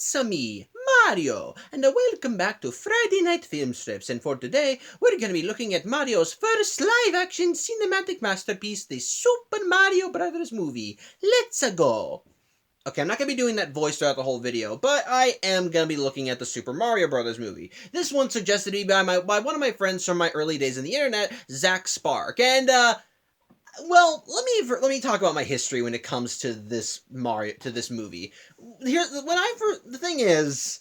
it's me, Mario, and welcome back to Friday Night Filmstrips, and for today, we're going to be looking at Mario's first live-action cinematic masterpiece, the Super Mario Brothers movie. Let's go! Okay, I'm not going to be doing that voice throughout the whole video, but I am going to be looking at the Super Mario Brothers movie. This one suggested to me by one of my friends from my early days in the internet, Zach Spark, and, well, let me talk about my history when it comes to this movie. The thing is,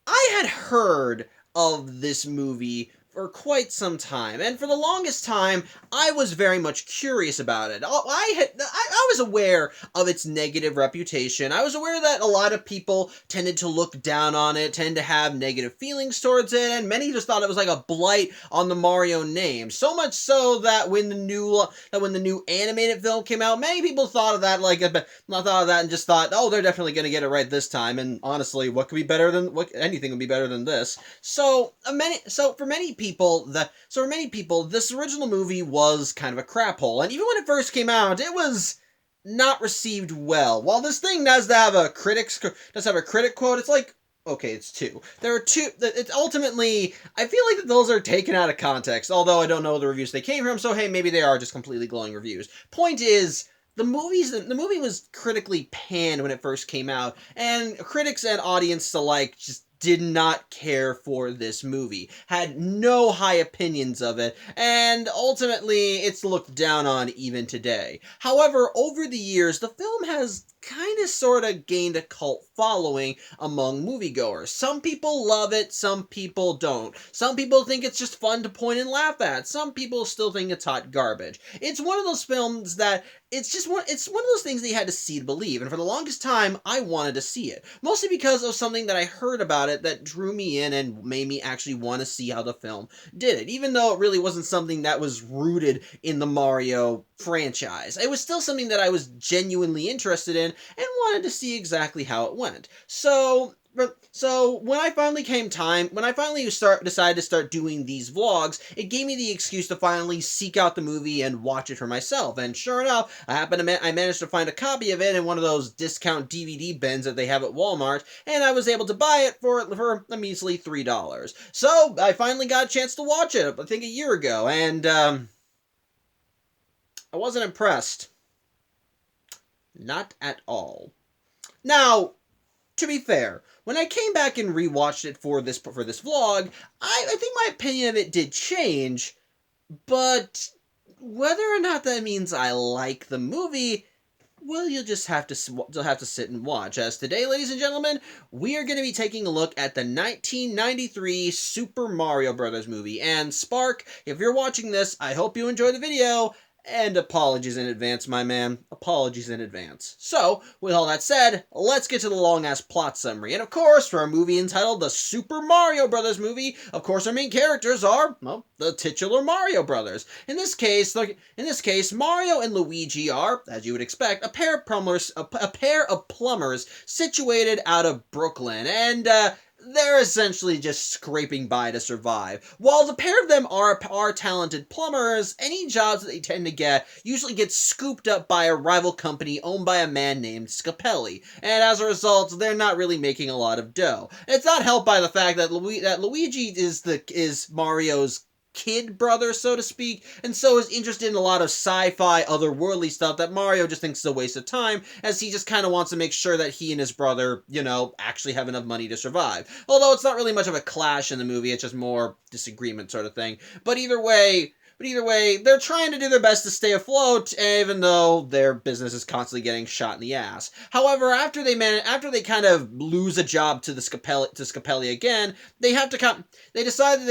I had heard of this movie for quite some time, and for the longest time, I was very much curious about it. I was aware of its negative reputation. I was aware that a lot of people tended to look down on it, tend to have negative feelings towards it, and many just thought it was like a blight on the Mario name. So much so that when the new animated film came out, many people thought of that and just thought, oh, they're definitely going to get it right this time. And honestly, anything would be better than this. For many people, this original movie was kind of a crap hole, and even when it first came out, it was not received well. While this thing does have a critic quote, it's like, okay, it's two. There are two. It's ultimately, I feel like that those are taken out of context. Although I don't know the reviews they came from, so hey, maybe they are just completely glowing reviews. Point is, the movie was critically panned when it first came out, and critics and audience alike just did not care for this movie, had no high opinions of it, and ultimately it's looked down on even today. However, over the years, the film has kind of sort of gained a cult following among moviegoers. Some people love it, some people don't. Some people think it's just fun to point and laugh at. Some people still think it's hot garbage. It's one of those films that it's one of those things that you had to see to believe, and for the longest time, I wanted to see it. Mostly because of something that I heard about it that drew me in and made me actually want to see how the film did it, even though it really wasn't something that was rooted in the Mario franchise. It was still something that I was genuinely interested in and wanted to see exactly how it went. So when I finally decided to start doing these vlogs, it gave me the excuse to finally seek out the movie and watch it for myself. And sure enough, I managed to find a copy of it in one of those discount DVD bins that they have at Walmart, and I was able to buy it for a measly $3. So I finally got a chance to watch it, I think a year ago, and I wasn't impressed. Not at all. Now, to be fair, when I came back and rewatched it for this vlog, I think my opinion of it did change, but whether or not that means I like the movie, well, you'll have to sit and watch. As today, ladies and gentlemen, we are going to be taking a look at the 1993 Super Mario Brothers movie. And Spark, if you're watching this, I hope you enjoy the video. And apologies in advance, my man. Apologies in advance. So, with all that said, let's get to the long-ass plot summary. And of course, for a movie entitled The Super Mario Brothers Movie, of course our main characters are, well, the titular Mario Brothers. In this case, Mario and Luigi are, as you would expect, a pair of plumbers situated out of Brooklyn. And, they're essentially just scraping by to survive. While the pair of them are talented plumbers, any jobs that they tend to get usually get scooped up by a rival company owned by a man named Scapelli, and as a result, they're not really making a lot of dough. It's not helped by the fact that Luigi is Mario's kid brother, so to speak, and so is interested in a lot of sci-fi, otherworldly stuff that Mario just thinks is a waste of time, as he just kind of wants to make sure that he and his brother, actually have enough money to survive. Although it's not really much of a clash in the movie, it's just more disagreement sort of thing. But either way, they're trying to do their best to stay afloat, even though their business is constantly getting shot in the ass. However, after they kind of lose a job to Scapelli again, they decide that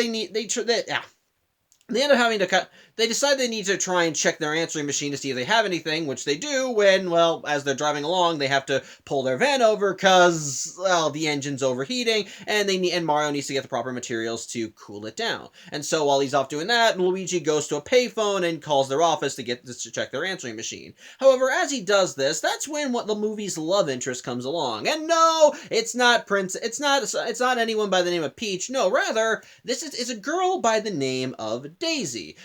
they decide they need to try and check their answering machine to see if they have anything, which they do when, well, as they're driving along, they have to pull their van over because, well, the engine's overheating, and Mario needs to get the proper materials to cool it down. And so while he's off doing that, Luigi goes to a payphone and calls their office to check their answering machine. However, as he does this, that's when the movie's love interest comes along. And no, it's not anyone by the name of Peach. No, rather, it's a girl by the name of Daisy,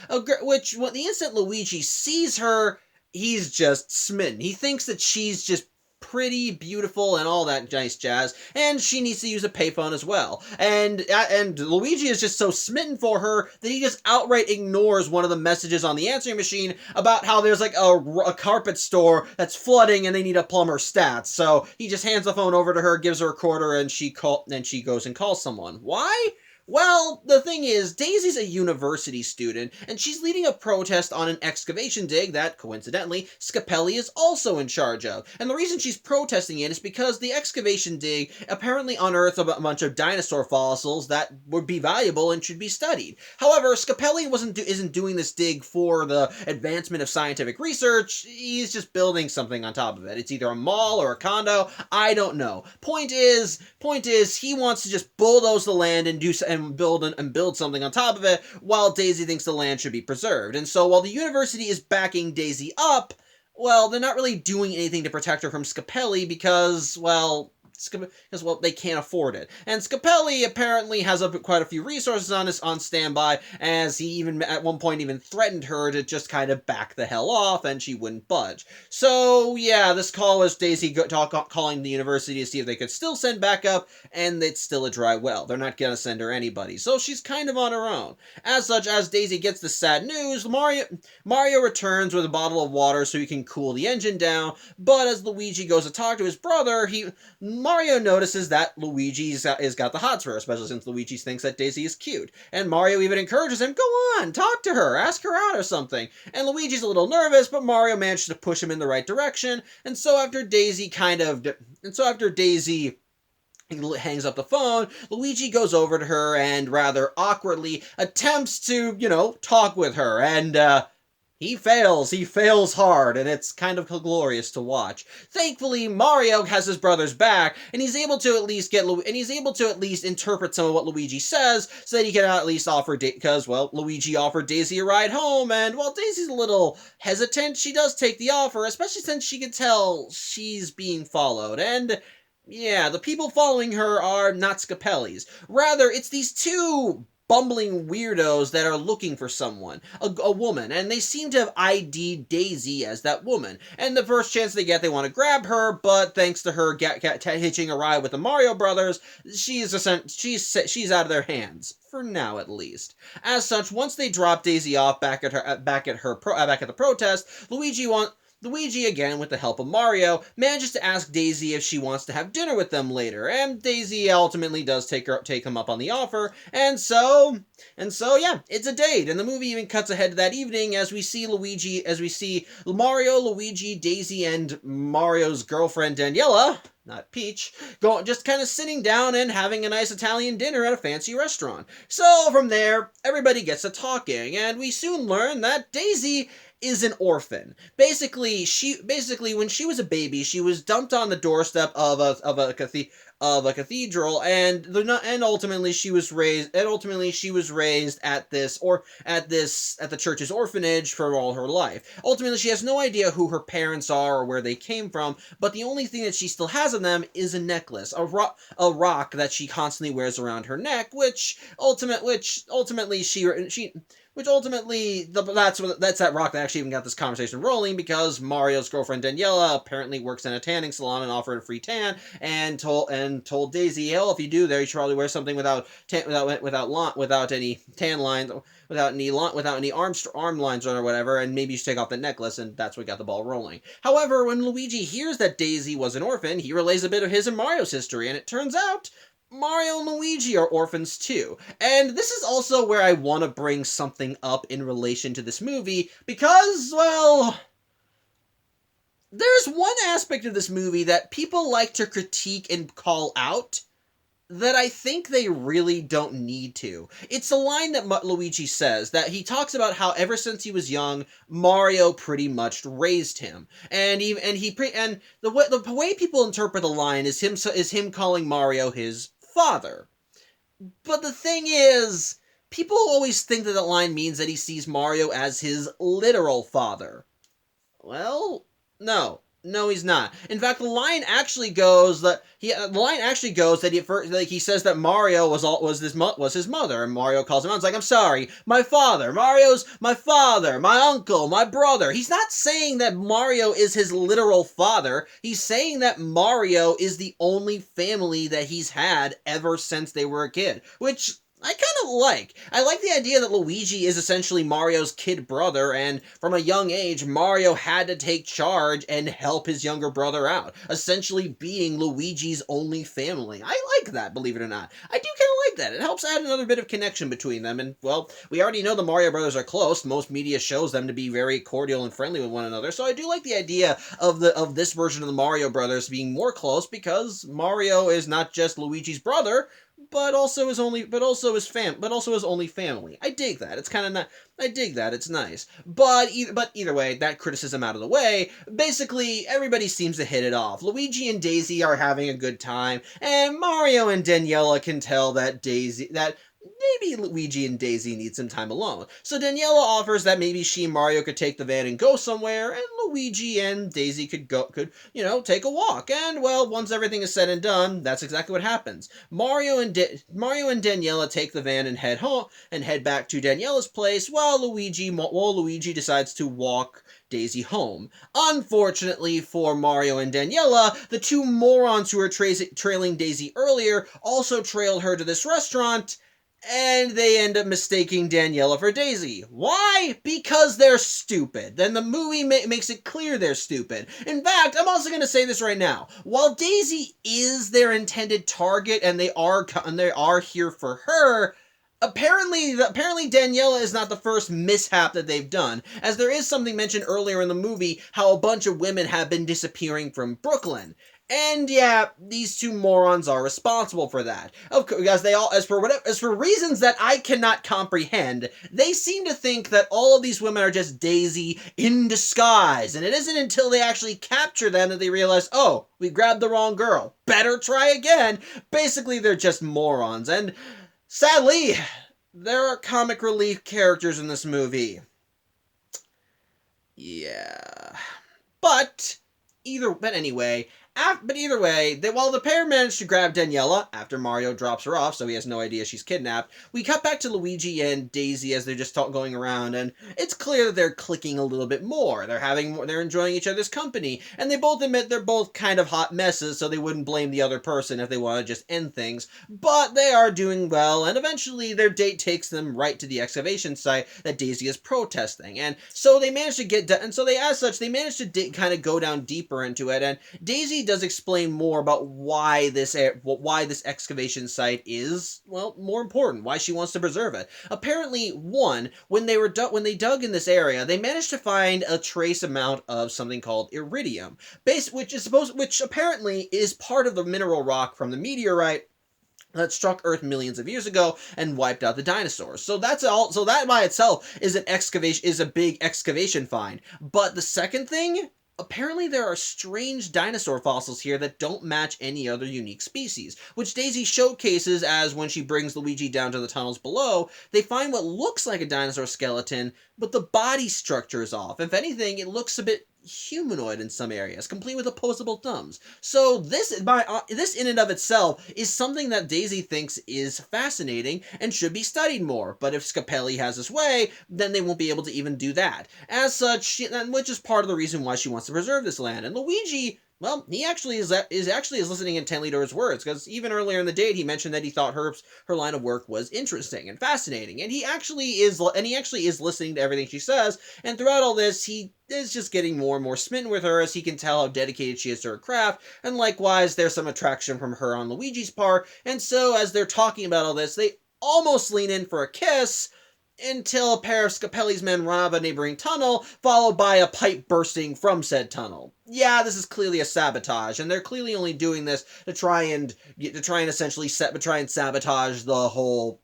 which, the instant Luigi sees her, he's just smitten. He thinks that she's just pretty, beautiful, and all that nice jazz, and she needs to use a payphone as well. And Luigi is just so smitten for her that he just outright ignores one of the messages on the answering machine about how there's like a carpet store that's flooding and they need a plumber stats. So he just hands the phone over to her, gives her a quarter, and she goes and calls someone. Why? Well, the thing is, Daisy's a university student, and she's leading a protest on an excavation dig that, coincidentally, Scapelli is also in charge of. And the reason she's protesting it is because the excavation dig apparently unearthed a bunch of dinosaur fossils that would be valuable and should be studied. However, Scapelli isn't doing this dig for the advancement of scientific research. He's just building something on top of it. It's either a mall or a condo. I don't know. Point is, he wants to just bulldoze the land and build something on top of it, while Daisy thinks the land should be preserved. And so while the university is backing Daisy up, well, they're not really doing anything to protect her from Scapelli because they can't afford it. And Scapelli apparently has quite a few resources on standby, as he even at one point even threatened her to just kind of back the hell off, and she wouldn't budge. So yeah, this call was Daisy calling the university to see if they could still send backup, and it's still a dry well. They're not gonna send her anybody, so she's kind of on her own. As such, as Daisy gets the sad news, Mario returns with a bottle of water so he can cool the engine down, but as Luigi goes to talk to his brother, Mario notices that Luigi's got the hots for her, especially since Luigi thinks that Daisy is cute. And Mario even encourages him, go on, talk to her, ask her out or something. And Luigi's a little nervous, but Mario manages to push him in the right direction. And so after Daisy hangs up the phone, Luigi goes over to her and rather awkwardly attempts to, talk with her. And, he fails hard, and it's kind of glorious to watch. Thankfully, Mario has his brother's back, and he's able to at least interpret some of what Luigi says, so that he can at least offer, Luigi offered Daisy a ride home, and while Daisy's a little hesitant, she does take the offer, especially since she can tell she's being followed, and yeah, the people following her are not Scapelli's. Rather, it's these two bumbling weirdos that are looking for someone, a woman, and they seem to have ID'd Daisy as that woman. And the first chance they get, they want to grab her, but thanks to her hitching a ride with the Mario Brothers, she's out of their hands. For now, at least. As such, once they drop Daisy off back at the protest, Luigi, again with the help of Mario, manages to ask Daisy if she wants to have dinner with them later, and Daisy ultimately does take him up on the offer, and so yeah, it's a date, and the movie even cuts ahead to that evening as we see Mario, Luigi, Daisy, and Mario's girlfriend Daniela, not Peach, just kind of sitting down and having a nice Italian dinner at a fancy restaurant. So from there, everybody gets to talking, and we soon learn that Daisy is an orphan. Basically, when she was a baby, she was dumped on the doorstep of a cathedral, and ultimately she was raised at the church's orphanage for all her life. Ultimately, she has no idea who her parents are or where they came from, but the only thing that she still has of them is a necklace, a rock that she constantly wears around her neck, that's that rock that actually even got this conversation rolling, because Mario's girlfriend Daniela apparently works in a tanning salon and offered a free tan, and told Daisy, hell, if you do there, you should probably wear something without any tan lines, without any arm lines or whatever, and maybe you should take off the necklace, and that's what got the ball rolling. However, when Luigi hears that Daisy was an orphan, he relays a bit of his and Mario's history, and it turns out Mario and Luigi are orphans too. And this is also where I want to bring something up in relation to this movie, because, well, there's one aspect of this movie that people like to critique and call out that I think they really don't need to. It's a line that Luigi says, that he talks about how ever since he was young, Mario pretty much raised him. And the way people interpret the line is him calling Mario his father. But the thing is, people always think that line means that he sees Mario as his literal father. Well, no. No, he's not. In fact, the line actually goes that he says that Mario was his mother, and Mario calls him out. It's like, I'm sorry, my father. Mario's my father, my uncle, my brother. He's not saying that Mario is his literal father. He's saying that Mario is the only family that he's had ever since they were a kid, which I kind of like. I like the idea that Luigi is essentially Mario's kid brother, and from a young age, Mario had to take charge and help his younger brother out, essentially being Luigi's only family. I like that, believe it or not. I do kind of like that. It helps add another bit of connection between them, and, well, we already know the Mario brothers are close. Most media shows them to be very cordial and friendly with one another, so I do like the idea of this version of the Mario brothers being more close, because Mario is not just Luigi's brother, but also his only family. I dig that. It's kind of not. I dig that. It's nice. But either way, that criticism out of the way, basically everybody seems to hit it off. Luigi and Daisy are having a good time, and Mario and Daniela can tell that maybe Luigi and Daisy need some time alone. So Daniela offers that maybe she and Mario could take the van and go somewhere, and Luigi and Daisy could take a walk. And, well, once everything is said and done, that's exactly what happens. Mario and Daniela take the van and head home, and head back to Daniela's place, while Luigi decides to walk Daisy home. Unfortunately for Mario and Daniela, the two morons who were trailing Daisy earlier also trailed her to this restaurant, and they end up mistaking Daniela for Daisy. Why? Because they're stupid. Then the movie makes it clear they're stupid. In fact, I'm also going to say this right now. While Daisy is their intended target, and they are here for her, apparently Daniela is not the first mishap that they've done, as there is something mentioned earlier in the movie how a bunch of women have been disappearing from Brooklyn. And yeah, these two morons are responsible for that. Of course, because as for reasons that I cannot comprehend, they seem to think that all of these women are just Daisy in disguise, and it isn't until they actually capture them that they realize, oh, we grabbed the wrong girl. Better try again. Basically, they're just morons, and sadly, there are comic relief characters in this movie. Yeah. But anyway, while the pair manage to grab Daniela after Mario drops her off, so he has no idea she's kidnapped, we cut back to Luigi and Daisy as they're just going around, and it's clear that they're clicking a little bit more. They're enjoying each other's company, and they both admit they're both kind of hot messes, so they wouldn't blame the other person if they want to just end things. But they are doing well, and eventually their date takes them right to the excavation site that Daisy is protesting, and so they manage to kind of go down deeper into it, and Daisy does explain more about why this excavation site is, well, more important, why she wants to preserve it. Apparently, when they dug in this area, they managed to find a trace amount of something called iridium, which apparently is part of the mineral rock from the meteorite that struck Earth millions of years ago and wiped out the dinosaurs. So that by itself is a big excavation find. But the second thing, apparently there are strange dinosaur fossils here that don't match any other unique species, which Daisy showcases as when she brings Luigi down to the tunnels below, they find what looks like a dinosaur skeleton, but the body structure is off. If anything, it looks a bit humanoid in some areas, complete with opposable thumbs. So this in and of itself is something that Daisy thinks is fascinating and should be studied more. But if Scapelli has his way, then they won't be able to even do that. As such, which is part of the reason why she wants to preserve this land. And Luigi, well, he actually is listening intently to his words, because even earlier in the date he mentioned that he thought her line of work was interesting and fascinating, and he actually is listening to everything she says. And throughout all this, he is just getting more and more smitten with her, as he can tell how dedicated she is to her craft, and likewise there's some attraction from her on Luigi's part. And so as they're talking about all this, they almost lean in for a kiss, until a pair of Scapelli's men run out of a neighboring tunnel, followed by a pipe bursting from said tunnel. Yeah, this is clearly a sabotage, and they're clearly only doing this to try and sabotage the whole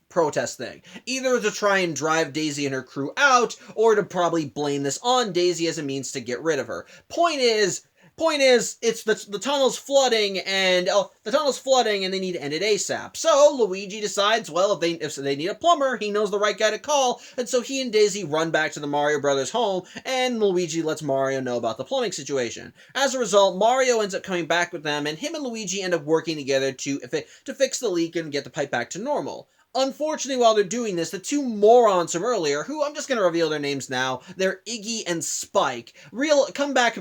protest thing. Either to try and drive Daisy and her crew out, or to probably blame this on Daisy as a means to get rid of her. Point is, Point is, it's the tunnel's flooding, and they need to end it ASAP. So Luigi decides, well, if they need a plumber, he knows the right guy to call, and so he and Daisy run back to the Mario Brothers home, and Luigi lets Mario know about the plumbing situation. As a result, Mario ends up coming back with them, and him and Luigi end up working together to fix the leak and get the pipe back to normal. Unfortunately, while they're doing this, the two morons from earlier, who I'm just going to reveal their names now, they're Iggy and Spike, come back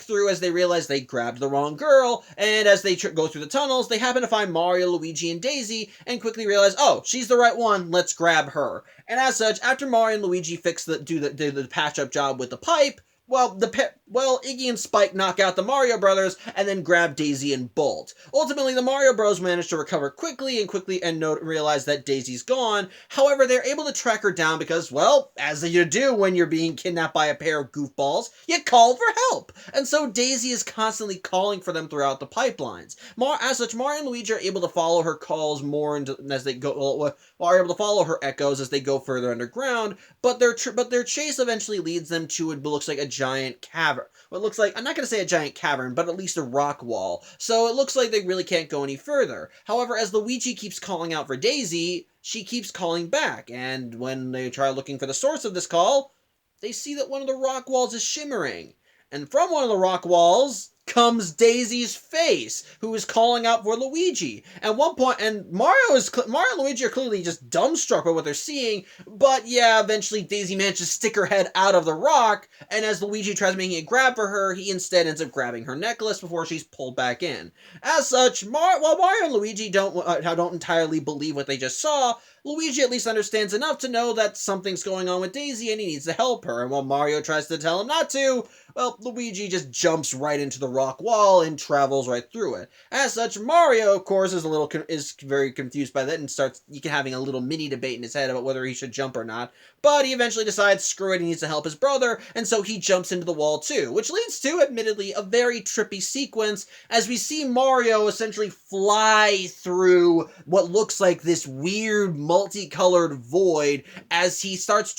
through as they realize they grabbed the wrong girl, and as they go through the tunnels, they happen to find Mario, Luigi, and Daisy, and quickly realize, oh, she's the right one, let's grab her. And as such, after Mario and Luigi do the patch-up job with the pipe, Iggy and Spike knock out the Mario Brothers and then grab Daisy and Bolt. Ultimately, the Mario Bros manage to recover quickly and realize that Daisy's gone. However, they're able to track her down because, well, as you do when you're being kidnapped by a pair of goofballs, you call for help. And so Daisy is constantly calling for them throughout the pipelines. As such, Mario and Luigi are able to follow her calls more as they go, are able to follow her echoes as they go further underground. But their chase eventually leads them to what looks like a giant cavern. What looks like, I'm not going to say a giant cavern, but at least a rock wall. So it looks like they really can't go any further. However, as Luigi keeps calling out for Daisy, she keeps calling back. And when they try looking for the source of this call, they see that one of the rock walls is shimmering. And from one of the rock walls comes Daisy's face, who is calling out for Luigi. At one point, and Mario and Luigi are clearly just dumbstruck by what they're seeing, but yeah, eventually Daisy manages to stick her head out of the rock, and as Luigi tries making a grab for her, he instead ends up grabbing her necklace before she's pulled back in. As such, while Mario and Luigi don't entirely believe what they just saw, Luigi at least understands enough to know that something's going on with Daisy and he needs to help her, and while Mario tries to tell him not to, well, Luigi just jumps right into the rock wall and travels right through it. As such, Mario, of course, is very confused by that and starts having a little mini debate in his head about whether he should jump or not. But he eventually decides, screw it, he needs to help his brother, and so he jumps into the wall too, which leads to, admittedly, a very trippy sequence as we see Mario essentially fly through what looks like this weird multicolored void as he starts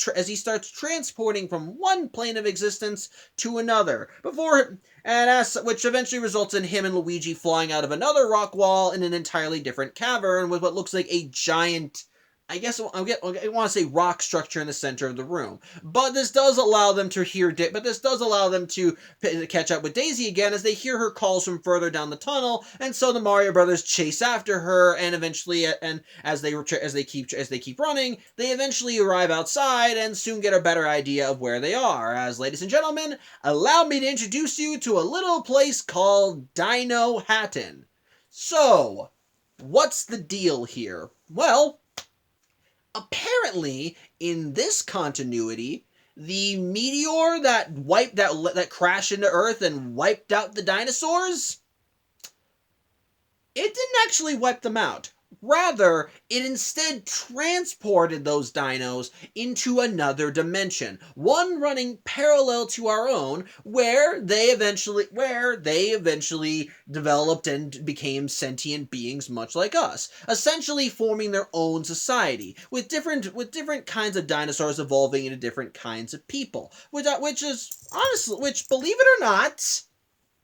transporting from one plane of existence to another, which eventually results in him and Luigi flying out of another rock wall in an entirely different cavern with what looks like a giant, I want to say rock structure in the center of the room. But this does allow them to catch up with Daisy again as they hear her calls from further down the tunnel, and so the Mario Brothers chase after her, and eventually, as they keep running, they eventually arrive outside and soon get a better idea of where they are. As, ladies and gentlemen, allow me to introduce you to a little place called Dino Hatton. So, what's the deal here? Well, apparently, in this continuity, the meteor that crashed into Earth and wiped out the dinosaurs, it didn't actually wipe them out. Rather, it instead transported those dinos into another dimension, one running parallel to our own, where they eventually developed and became sentient beings much like us, essentially forming their own society, with different kinds of dinosaurs evolving into different kinds of people, which believe it or not,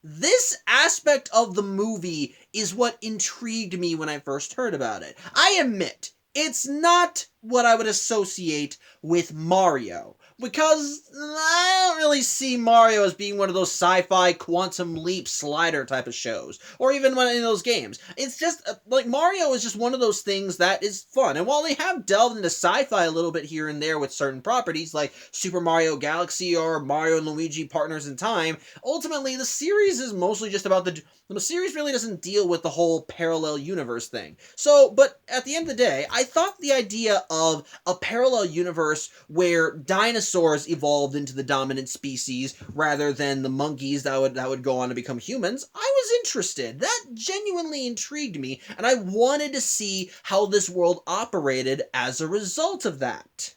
this aspect of the movie is what intrigued me when I first heard about it. I admit, it's not what I would associate with Mario, because I don't really see Mario as being one of those sci-fi Quantum Leap slider type of shows, or even one of those games. It's just, like, Mario is just one of those things that is fun, and while they have delved into sci-fi a little bit here and there with certain properties, like Super Mario Galaxy or Mario and Luigi Partners in Time, ultimately the series is mostly just about the series really doesn't deal with the whole parallel universe thing. So, but at the end of the day, I thought the idea of a parallel universe where dinosaurs evolved into the dominant species rather than the monkeys that would go on to become humans, I was interested. That genuinely intrigued me, and I wanted to see how this world operated as a result of that.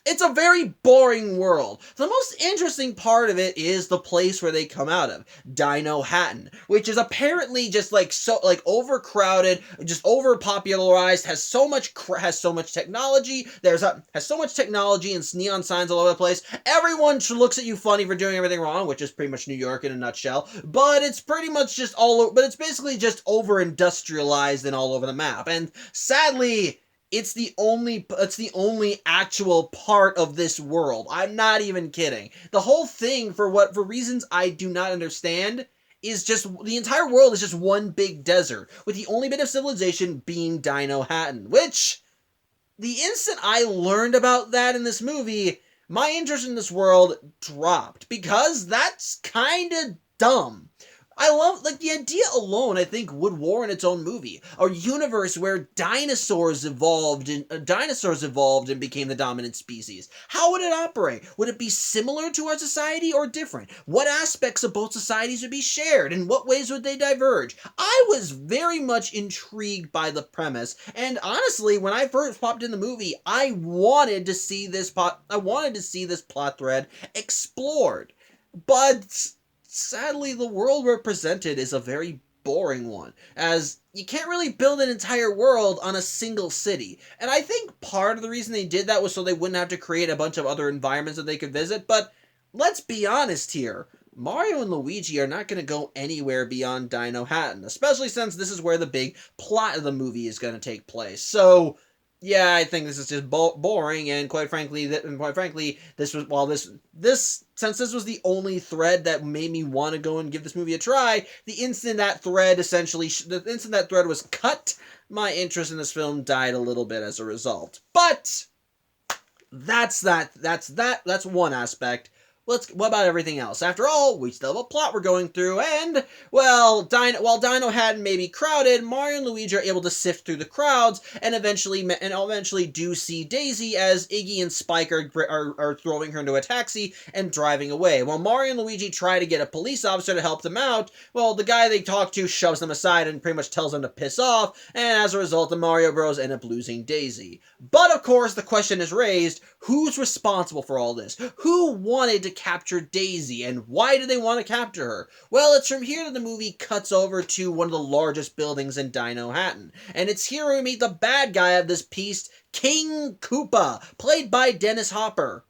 It's a very boring world. The most interesting part of it is the place where they come out of, Dino Hatton, which is apparently just overcrowded, just overpopularized, has so much technology. Has so much technology and neon signs all over the place. Everyone looks at you funny for doing everything wrong, which is pretty much New York in a nutshell. But it's pretty much just but it's basically just over industrialized and all over the map. And sadly, it's the only actual part of this world. I'm not even kidding. The whole thing, for reasons I do not understand, is just the entire world is just one big desert, with the only bit of civilization being Dino Hatton, which the instant I learned about that in this movie, my interest in this world dropped, because that's kind of dumb. I love, the idea alone, I think, would warrant its own movie. A universe where dinosaurs evolved and became the dominant species. How would it operate? Would it be similar to our society or different? What aspects of both societies would be shared? In what ways would they diverge? I was very much intrigued by the premise, and honestly, when I first popped in the movie, I wanted to see this plot thread explored. But sadly, the world represented is a very boring one, as you can't really build an entire world on a single city. And I think part of the reason they did that was so they wouldn't have to create a bunch of other environments that they could visit, but let's be honest here. Mario and Luigi are not going to go anywhere beyond Dino Hatton, especially since this is where the big plot of the movie is going to take place. So yeah, I think this is just boring, and quite frankly, this was since this was the only thread that made me want to go and give this movie a try. The instant that thread was cut, my interest in this film died a little bit as a result. But that's one aspect. What about everything else? After all, we still have a plot we're going through, and, well, while Dino Hatton may be crowded, Mario and Luigi are able to sift through the crowds, and eventually do see Daisy as Iggy and Spike are throwing her into a taxi and driving away. While Mario and Luigi try to get a police officer to help them out, well, the guy they talk to shoves them aside and pretty much tells them to piss off, and as a result, the Mario Bros. End up losing Daisy. But, of course, the question is raised, who's responsible for all this? Who wanted to capture Daisy, and why do they want to capture her? Well, it's from here that the movie cuts over to one of the largest buildings in Dino Hatton, and it's here we meet the bad guy of this piece, King Koopa, played by Dennis Hopper.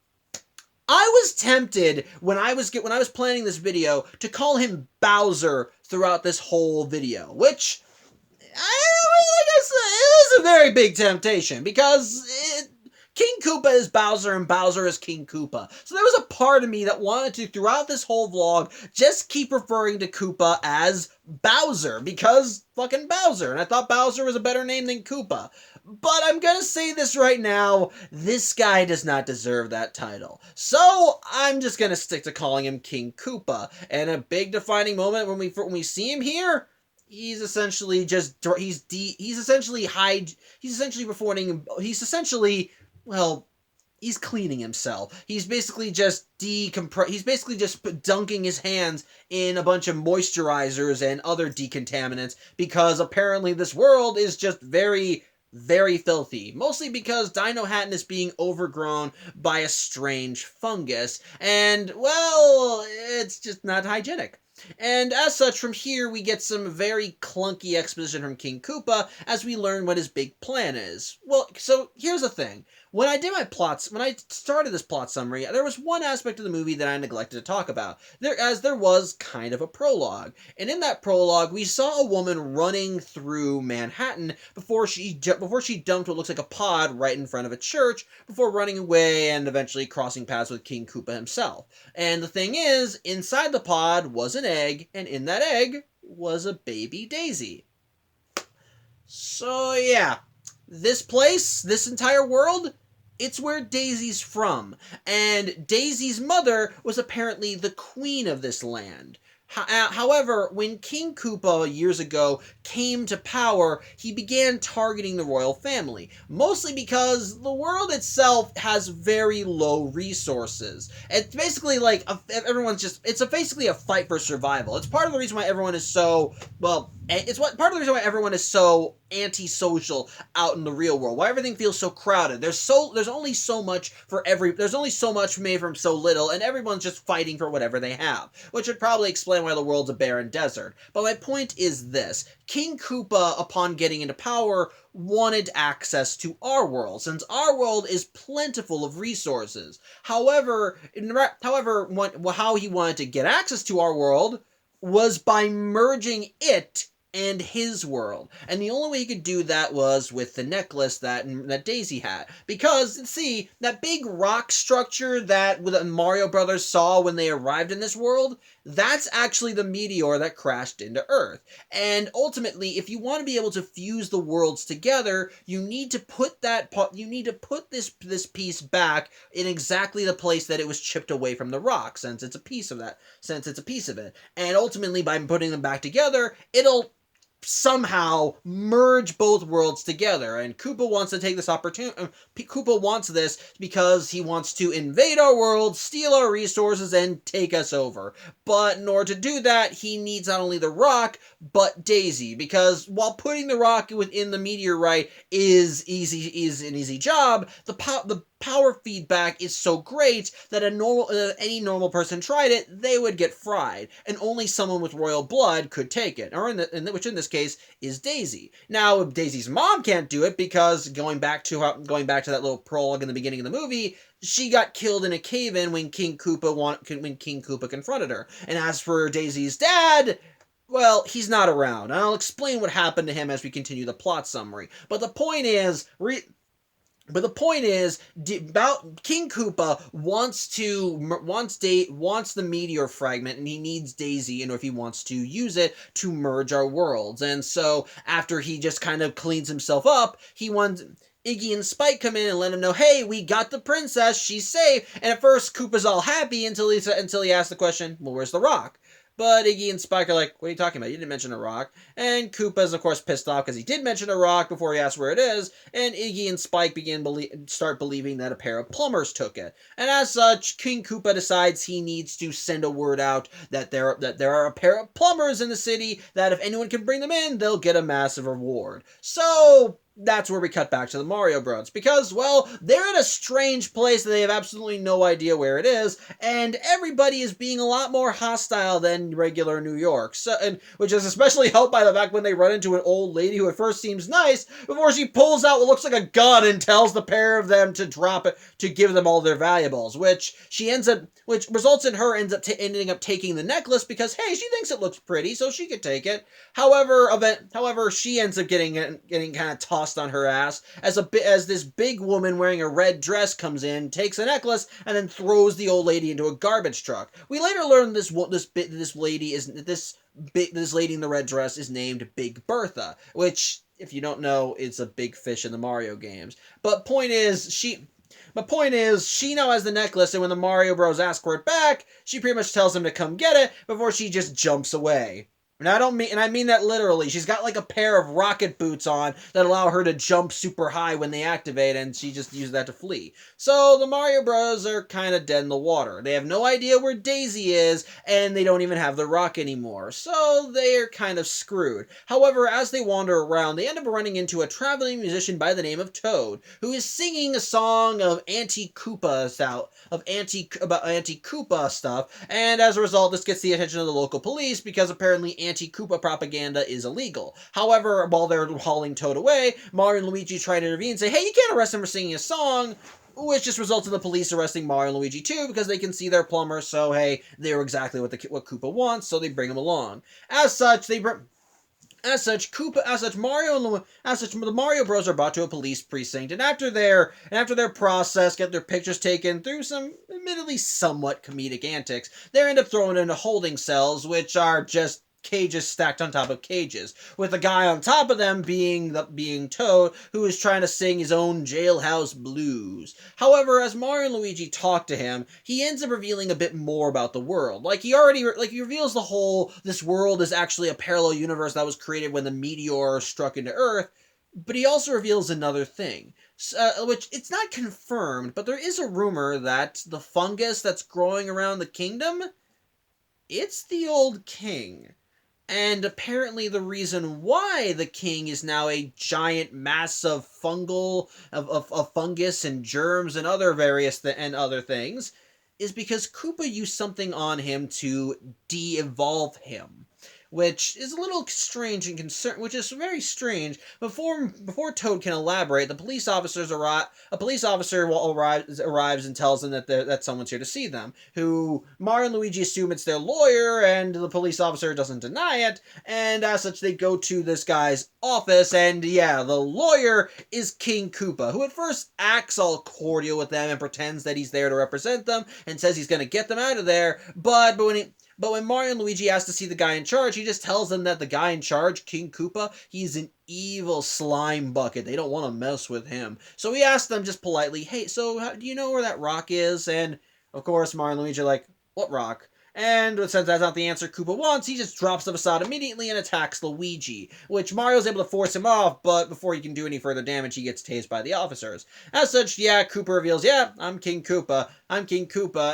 I was tempted when I was planning this video to call him Bowser throughout this whole video, which I guess it is a very big temptation, because King Koopa is Bowser and Bowser is King Koopa. So there was a part of me that wanted to, throughout this whole vlog, just keep referring to Koopa as Bowser, because fucking Bowser, and I thought Bowser was a better name than Koopa. But I'm gonna say this right now, this guy does not deserve that title. So I'm just gonna stick to calling him King Koopa. And a big defining moment when we see him here, he's essentially he's cleaning himself. He's basically just dunking his hands in a bunch of moisturizers and other decontaminants, because apparently this world is just very, very filthy. Mostly because Dino Hatton is being overgrown by a strange fungus, and, well, it's just not hygienic. And as such, from here, we get some very clunky exposition from King Koopa as we learn what his big plan is. Well, so here's the thing. When I started this plot summary, there was one aspect of the movie that I neglected to talk about, there was kind of a prologue. And in that prologue, we saw a woman running through Manhattan before she dumped what looks like a pod right in front of a church, before running away and eventually crossing paths with King Koopa himself. And the thing is, inside the pod was an egg, and in that egg was a baby Daisy. So yeah, this place, this entire world, it's where Daisy's from, and Daisy's mother was apparently the queen of this land. However, when King Koopa years ago came to power, he began targeting the royal family, mostly because the world itself has very low resources. It's basically like, it's basically a fight for survival. It's part of the reason why everyone is so, well, And it's part of the reason why everyone is so antisocial out in the real world. Why everything feels so crowded. There's only so much there's only so much made from so little, and everyone's just fighting for whatever they have. Which would probably explain why the world's a barren desert. But my point is this: King Koopa, upon getting into power, wanted access to our world, since our world is plentiful of resources. However, how he wanted to get access to our world was by merging it and his world. And the only way he could do that was with the necklace that Daisy had. Because, see, that big rock structure that Mario Brothers saw when they arrived in this world, that's actually the meteor that crashed into Earth. And ultimately, if you want to be able to fuse the worlds together, you need to put this piece back in exactly the place that it was chipped away from the rock, since it's a piece of it. And ultimately, by putting them back together, it'll somehow merge both worlds together. And Koopa wants to take this opportunity. Koopa wants this because he wants to invade our world, steal our resources, and take us over. But in order to do that, he needs not only the rock, but Daisy. Because while putting the rock within the meteorite is an easy job, the power feedback is so great that any normal person tried it, they would get fried, and only someone with royal blood could take it, which in this case is Daisy. Now, Daisy's mom can't do it because going back to that little prologue in the beginning of the movie, she got killed in a cave-in when King Koopa confronted her. And as for Daisy's dad, well, he's not around. And I'll explain what happened to him as we continue the plot summary. But the point is, King Koopa wants the meteor fragment, and he needs Daisy if he wants to use it to merge our worlds. And so after he just kind of cleans himself up, he wants Iggy and Spike come in and let him know, hey, we got the princess, she's safe. And at first, Koopa's all happy until he asks the question, well, where's the rock? But Iggy and Spike are like, what are you talking about? You didn't mention a rock. And Koopa's, of course, pissed off because he did mention a rock before he asked where it is. And Iggy and Spike start believing that a pair of plumbers took it. And as such, King Koopa decides he needs to send a word out that there are a pair of plumbers in the city, that if anyone can bring them in, they'll get a massive reward. So that's where we cut back to the Mario Bros. Because, well, they're in a strange place that they have absolutely no idea where it is, and everybody is being a lot more hostile than regular New York. Which is especially helped by the fact when they run into an old lady who at first seems nice, before she pulls out what looks like a gun and tells the pair of them to drop it, to give them all their valuables, which results in her ending up taking the necklace because, hey, she thinks it looks pretty, so she could take it. However, she ends up getting kind of tossed on her ass as this big woman wearing a red dress comes in, takes a necklace, and then throws the old lady into a garbage truck. We later learn this lady in the red dress is named Big Bertha, which, if you don't know, is a big fish in the Mario games. But point is, she now has the necklace, and when the Mario Bros ask for it back, she pretty much tells him to come get it before she just jumps away. And I mean that literally. She's got like a pair of rocket boots on that allow her to jump super high when they activate, and she just uses that to flee. So the Mario Bros are kind of dead in the water. They have no idea where Daisy is, and they don't even have the rock anymore. So they're kind of screwed. However, as they wander around, they end up running into a traveling musician by the name of Toad, who is singing a song of anti-Koopa stuff, and as a result, this gets the attention of the local police because apparently anti-Koopa propaganda is illegal. However, while they're hauling Toad away, Mario and Luigi try to intervene and say, hey, you can't arrest him for singing a song, which just results in the police arresting Mario and Luigi too because they can see their plumber, so hey, they were exactly what Koopa wants, so they bring him along. As such, the Mario Bros are brought to a police precinct, and after their process, get their pictures taken through some admittedly somewhat comedic antics, they end up thrown into holding cells, which are just cages stacked on top of cages, with the guy on top of them being Toad, who is trying to sing his own jailhouse blues. However, as Mario and Luigi talk to him, he ends up revealing a bit more about the world. He reveals this world is actually a parallel universe that was created when the meteor struck into Earth, but he also reveals another thing. Which, it's not confirmed, but there is a rumor that the fungus that's growing around the kingdom, it's the old king. And apparently the reason why the king is now a giant mass of of fungus and germs and other and other things is because Koopa used something on him to de-evolve him. Which is a little strange and which is very strange. Before Toad can elaborate, a police officer arrives and tells them that someone's here to see them. Who Mario and Luigi assume it's their lawyer, and the police officer doesn't deny it. And as such, they go to this guy's office, and yeah, the lawyer is King Koopa, who at first acts all cordial with them and pretends that he's there to represent them and says he's going to get them out of there. But when Mario and Luigi ask to see the guy in charge, he just tells them that the guy in charge, King Koopa, he's an evil slime bucket. They don't want to mess with him. So he asks them just politely, hey, so do you know where that rock is? And, of course, Mario and Luigi are like, what rock? And since that's not the answer Koopa wants, he just drops the facade immediately and attacks Luigi, which Mario's able to force him off, but before he can do any further damage, he gets tased by the officers. As such, yeah, Koopa reveals, yeah, I'm King Koopa,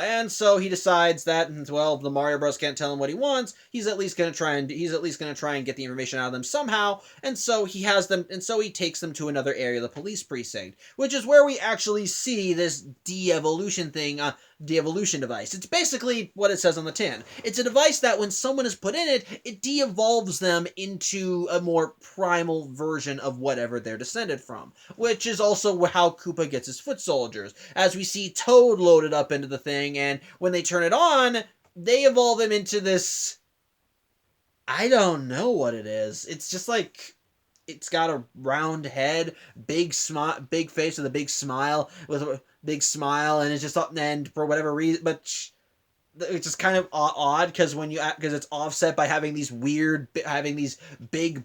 and so he decides that, well, the Mario Bros can't tell him what he wants, he's at least gonna try and get the information out of them somehow, and so he takes them to another area of the police precinct, which is where we actually see this de-evolution device. It's basically what it says on the tin. It's a device that when someone is put in it, it de-evolves them into a more primal version of whatever they're descended from, which is also how Koopa gets his foot soldiers. As we see Toad loaded up into the thing, and when they turn it on, they evolve him into this... I don't know what it is. It's just like... It's got a round head, big face with a big smile, and it's just up, and for whatever reason, but it's just kind of odd because it's offset by having these big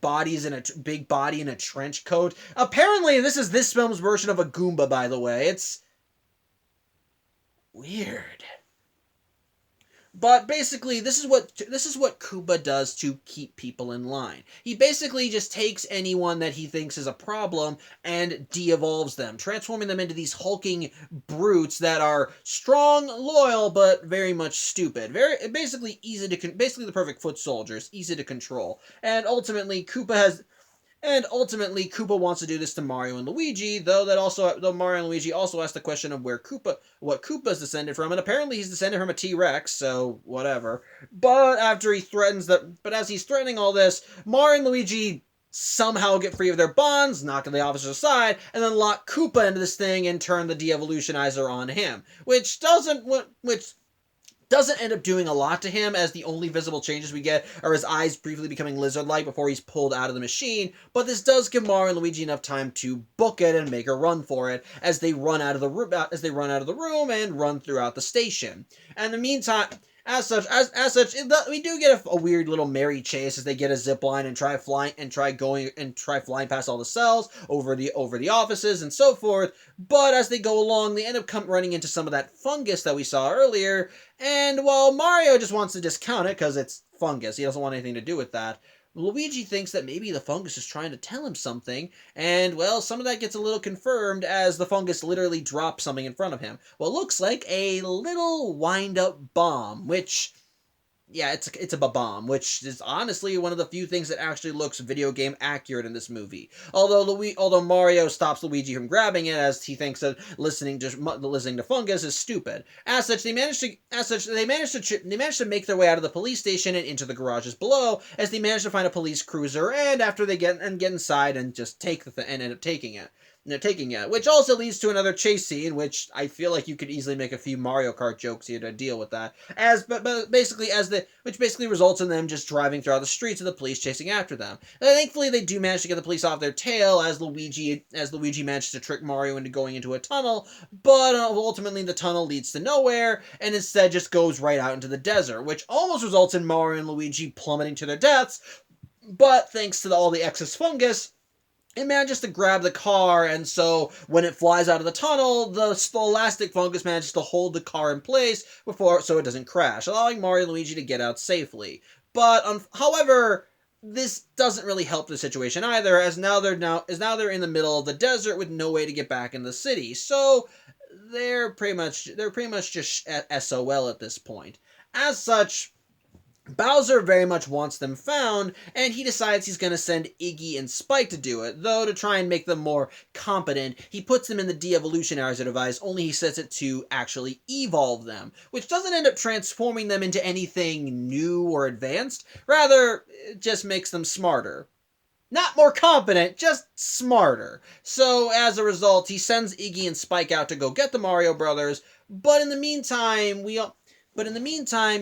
bodies and a big body in a trench coat. Apparently, this is this film's version of a Goomba, by the way. It's weird. But basically, this is what Koopa does to keep people in line. He basically just takes anyone that he thinks is a problem and de-evolves them, transforming them into these hulking brutes that are strong, loyal, but very much stupid. Basically the perfect foot soldiers, easy to control. And ultimately, Koopa wants to do this to Mario and Luigi, though Mario and Luigi also ask the question of what Koopa's descended from, and apparently he's descended from a T-Rex, so whatever. But as he's threatening all this, Mario and Luigi somehow get free of their bonds, knock the officers aside, and then lock Koopa into this thing and turn the de-evolutionizer on him, which doesn't end up doing a lot to him, as the only visible changes we get are his eyes briefly becoming lizard-like before he's pulled out of the machine, but this does give Mario and Luigi enough time to book it and make a run for it as they run out of the room and run throughout the station. And in the meantime, as such, we do get a weird little merry chase as they get a zip line and try flying past all the cells over the offices and so forth. But as they go along, they end up running into some of that fungus that we saw earlier. And while Mario just wants to discount it because it's fungus, he doesn't want anything to do with that, Luigi thinks that maybe the fungus is trying to tell him something, and, well, some of that gets a little confirmed as the fungus literally drops something in front of him. What looks like a little wind-up bomb, which... yeah, it's a Bob-omb, which is honestly one of the few things that actually looks video game accurate in this movie. Although Mario stops Luigi from grabbing it as he thinks that listening to fungus is stupid. As such, they manage to make their way out of the police station and into the garages below as they manage to find a police cruiser. And after they get inside and just end up taking it. Which also leads to another chase scene, which I feel like you could easily make a few Mario Kart jokes here to deal with that. Which basically results in them just driving throughout the streets of the police chasing after them. Thankfully, they do manage to get the police off their tail as Luigi manages to trick Mario into going into a tunnel, but ultimately the tunnel leads to nowhere and instead just goes right out into the desert, which almost results in Mario and Luigi plummeting to their deaths. But thanks to all the excess fungus, it manages to grab the car, and so when it flies out of the tunnel, the elastic fungus manages to hold the car in place so it doesn't crash, allowing Mario and Luigi to get out safely. But however, this doesn't really help the situation either, as now they're in the middle of the desert with no way to get back in the city. So they're pretty much just at SOL at this point. As such, Bowser very much wants them found, and he decides he's going to send Iggy and Spike to do it, though to try and make them more competent, he puts them in the de-evolutionary device, only he sets it to actually evolve them, which doesn't end up transforming them into anything new or advanced, rather, it just makes them smarter. Not more competent, just smarter. So, as a result, he sends Iggy and Spike out to go get the Mario Brothers, but in the meantime,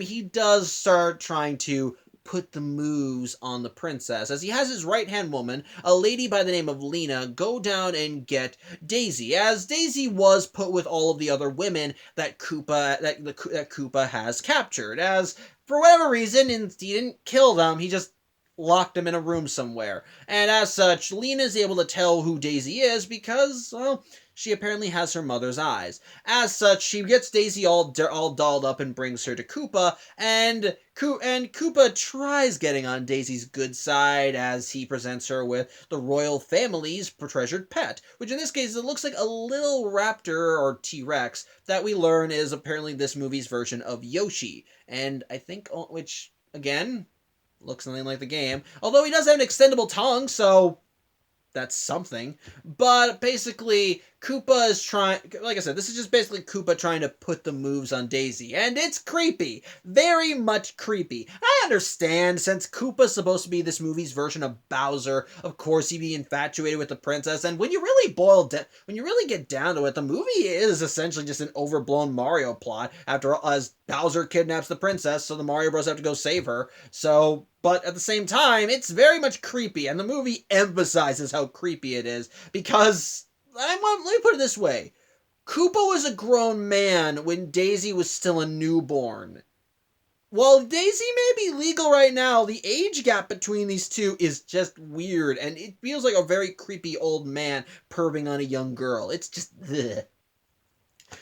he does start trying to put the moves on the princess, as he has his right-hand woman, a lady by the name of Lena, go down and get Daisy, as Daisy was put with all of the other women that Koopa has captured, as for whatever reason, and he didn't kill them, he just locked them in a room somewhere. And as such, Lena is able to tell who Daisy is because, well, she apparently has her mother's eyes. As such, she gets Daisy all dolled up and brings her to Koopa, and Koopa tries getting on Daisy's good side as he presents her with the royal family's treasured pet, which in this case it looks like a little raptor or T-Rex that we learn is apparently this movie's version of Yoshi. And I think, which, again, looks something like the game. Although he does have an extendable tongue, so that's something. But basically, Koopa is trying... Like I said, this is just basically Koopa trying to put the moves on Daisy. And it's creepy. Very much creepy. I understand, since Koopa's supposed to be this movie's version of Bowser, of course he'd be infatuated with the princess. And when you really get down to it, the movie is essentially just an overblown Mario plot. After all, as Bowser kidnaps the princess, so the Mario Bros. Have to go save her. So... But at the same time, it's very much creepy, and the movie emphasizes how creepy it is, because, let me put it this way, Koopa was a grown man when Daisy was still a newborn. While Daisy may be legal right now, the age gap between these two is just weird, and it feels like a very creepy old man perving on a young girl. It's just, ugh.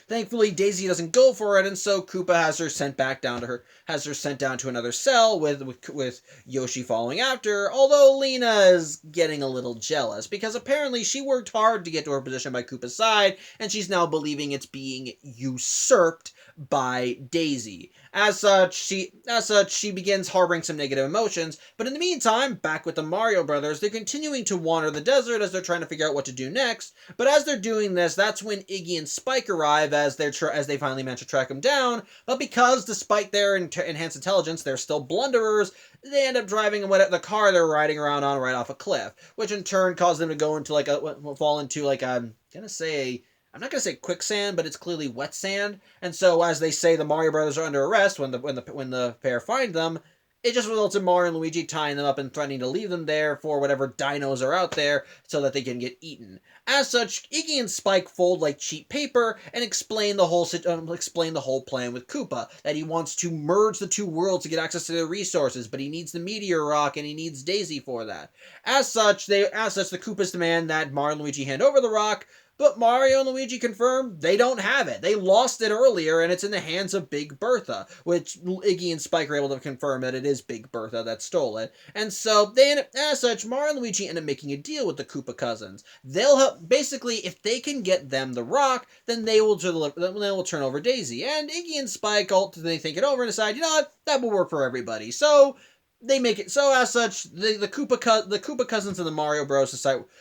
Thankfully, Daisy doesn't go for it, and so Koopa has her sent down to another cell with Yoshi following after, although Lena is getting a little jealous, because apparently she worked hard to get to her position by Koopa's side, and she's now believing it's being usurped by Daisy. As such, she begins harboring some negative emotions, but in the meantime, back with the Mario Brothers, they're continuing to wander the desert as they're trying to figure out what to do next, but as they're doing this, that's when Iggy and Spike arrive as they finally manage to track him down, but because, despite their enhanced intelligence, they're still blunderers, they end up driving the car they're riding around on right off a cliff, which in turn causes them to go into fall into I'm not gonna say quicksand, but it's clearly wet sand. And so, as they say, the Mario Brothers are under arrest when the pair find them. It just results in Mario and Luigi tying them up and threatening to leave them there for whatever dinos are out there so that they can get eaten. As such, Iggy and Spike fold like cheap paper and explain the whole plan with Koopa, that he wants to merge the two worlds to get access to their resources, but he needs the meteor rock and he needs Daisy for that. As such, the Koopas demand that Mario and Luigi hand over the rock, but Mario and Luigi confirm they don't have it. They lost it earlier, and it's in the hands of Big Bertha, which Iggy and Spike are able to confirm that it is Big Bertha that stole it. And so, as such, Mario and Luigi end up making a deal with the Koopa cousins. They'll help, basically, if they can get them the rock, then they will turn over Daisy. And Iggy and Spike ultimately think it over and decide, you know what, that will work for everybody. So, they make it so. As such, the Koopa cousins and the Mario Bros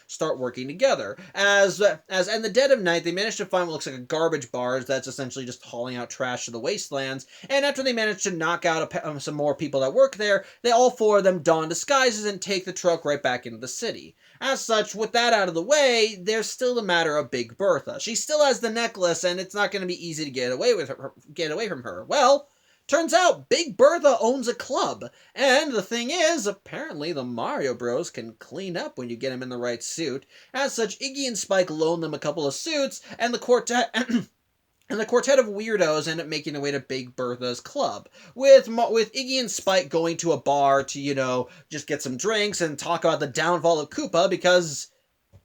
start working together. As in the dead of night, they manage to find what looks like a garbage barge that's essentially just hauling out trash to the wastelands. And after they manage to knock out some more people that work there, all four of them don disguises and take the truck right back into the city. As such, with that out of the way, there's still the matter of Big Bertha. She still has the necklace, and it's not going to be easy to get away from her. Well, turns out Big Bertha owns a club, and the thing is, apparently the Mario Bros can clean up when you get them in the right suit. As such, Iggy and Spike loan them a couple of suits, and the quartet of weirdos end up making their way to Big Bertha's club, with Iggy and Spike going to a bar to, just get some drinks and talk about the downfall of Koopa, because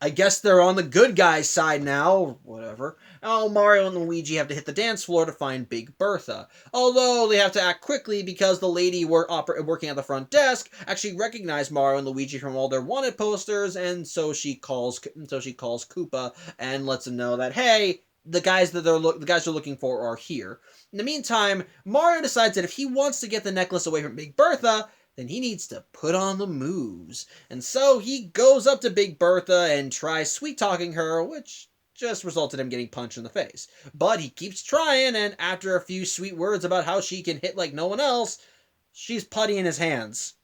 I guess they're on the good guy's side now, or whatever. Oh, Mario and Luigi have to hit the dance floor to find Big Bertha. Although they have to act quickly because the lady working at the front desk actually recognized Mario and Luigi from all their wanted posters, and so she calls Koopa and lets him know that, hey, the guys they're looking for are here. In the meantime, Mario decides that if he wants to get the necklace away from Big Bertha, then he needs to put on the moves. And so he goes up to Big Bertha and tries sweet-talking her, which just resulted in him getting punched in the face. But he keeps trying, and after a few sweet words about how she can hit like no one else, she's putty in his hands.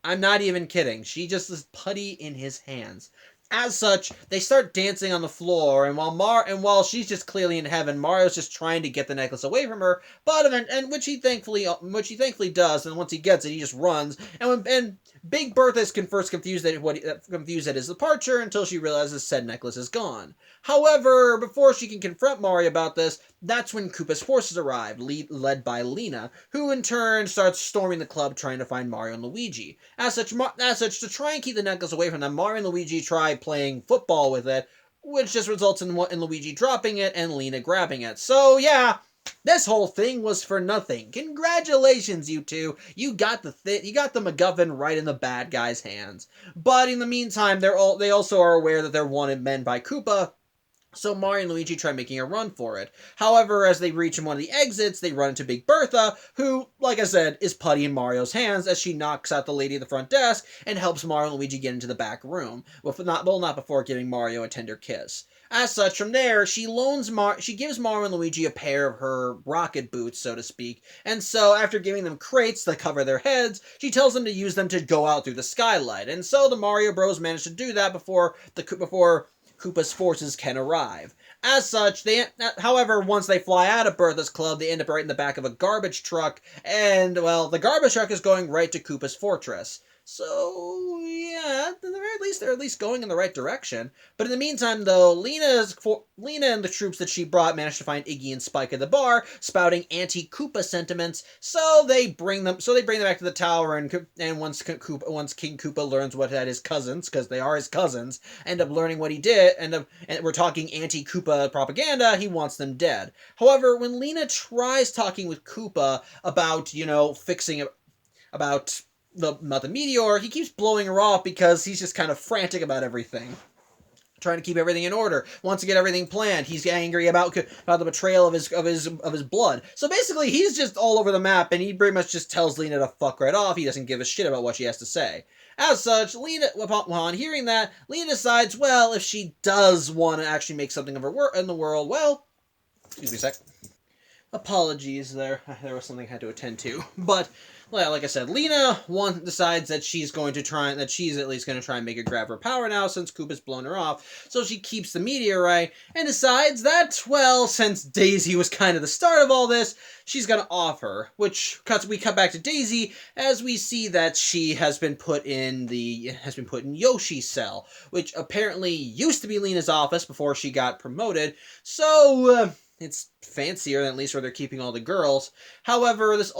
I'm not even kidding. She just is putty in his hands. As such, they start dancing on the floor, and while she's just clearly in heaven, Mario's just trying to get the necklace away from her, which he thankfully does, and once he gets it, he just runs, and Big Bertha is first confused at his departure until she realizes said necklace is gone. However, before she can confront Mario about this, that's when Koopa's forces arrive, led by Lena, who in turn starts storming the club trying to find Mario and Luigi. As such, to try and keep the necklace away from them, Mario and Luigi try playing football with it, which just results in Luigi dropping it and Lena grabbing it. So yeah, this whole thing was for nothing. Congratulations, you two. You got the MacGuffin right in the bad guy's hands. But in the meantime, they also are aware that they're wanted men by Koopa. So Mario and Luigi try making a run for it. However, as they reach one of the exits, they run into Big Bertha, who, like I said, is putty in Mario's hands as she knocks out the lady at the front desk and helps Mario and Luigi get into the back room. Not before giving Mario a tender kiss. As such, from there, she gives Mario and Luigi a pair of her rocket boots, so to speak, and so after giving them crates that cover their heads, she tells them to use them to go out through the skylight. And so the Mario Bros manage to do that before Koopa's forces can arrive. As such, however, once they fly out of Bertha's club, they end up right in the back of a garbage truck, and, well, the garbage truck is going right to Koopa's fortress. So, yeah, at the very least, they're at least going in the right direction. But in the meantime, though, Lena and the troops that she brought managed to find Iggy and Spike at the bar, spouting anti-Koopa sentiments. So they bring them back to the tower, and once King Koopa learns what that his cousins, because they are his cousins, end up learning what he did, and we're talking anti-Koopa propaganda, he wants them dead. However, when Lena tries talking with Koopa about, fixing it, about the meteor, he keeps blowing her off because he's just kind of frantic about everything, trying to keep everything in order, wants to get everything planned. He's angry about the betrayal of his blood. So basically, he's just all over the map, and he pretty much just tells Lena to fuck right off. He doesn't give a shit about what she has to say. As such, upon hearing that, Lena decides, well, if she does want to actually make something of her work in the world, well, excuse me a sec. Apologies, there was something I had to attend to, but. Well, like I said, Lena decides that she's at least going to try and make her grab her power now since Koopa's blown her off. So she keeps the meteorite and decides that, well, since Daisy was kind of the start of all this, she's going to off her. We cut back to Daisy as we see that she has been put in Yoshi's cell, which apparently used to be Lena's office before she got promoted. So, it's fancier than at least where they're keeping all the girls. However, as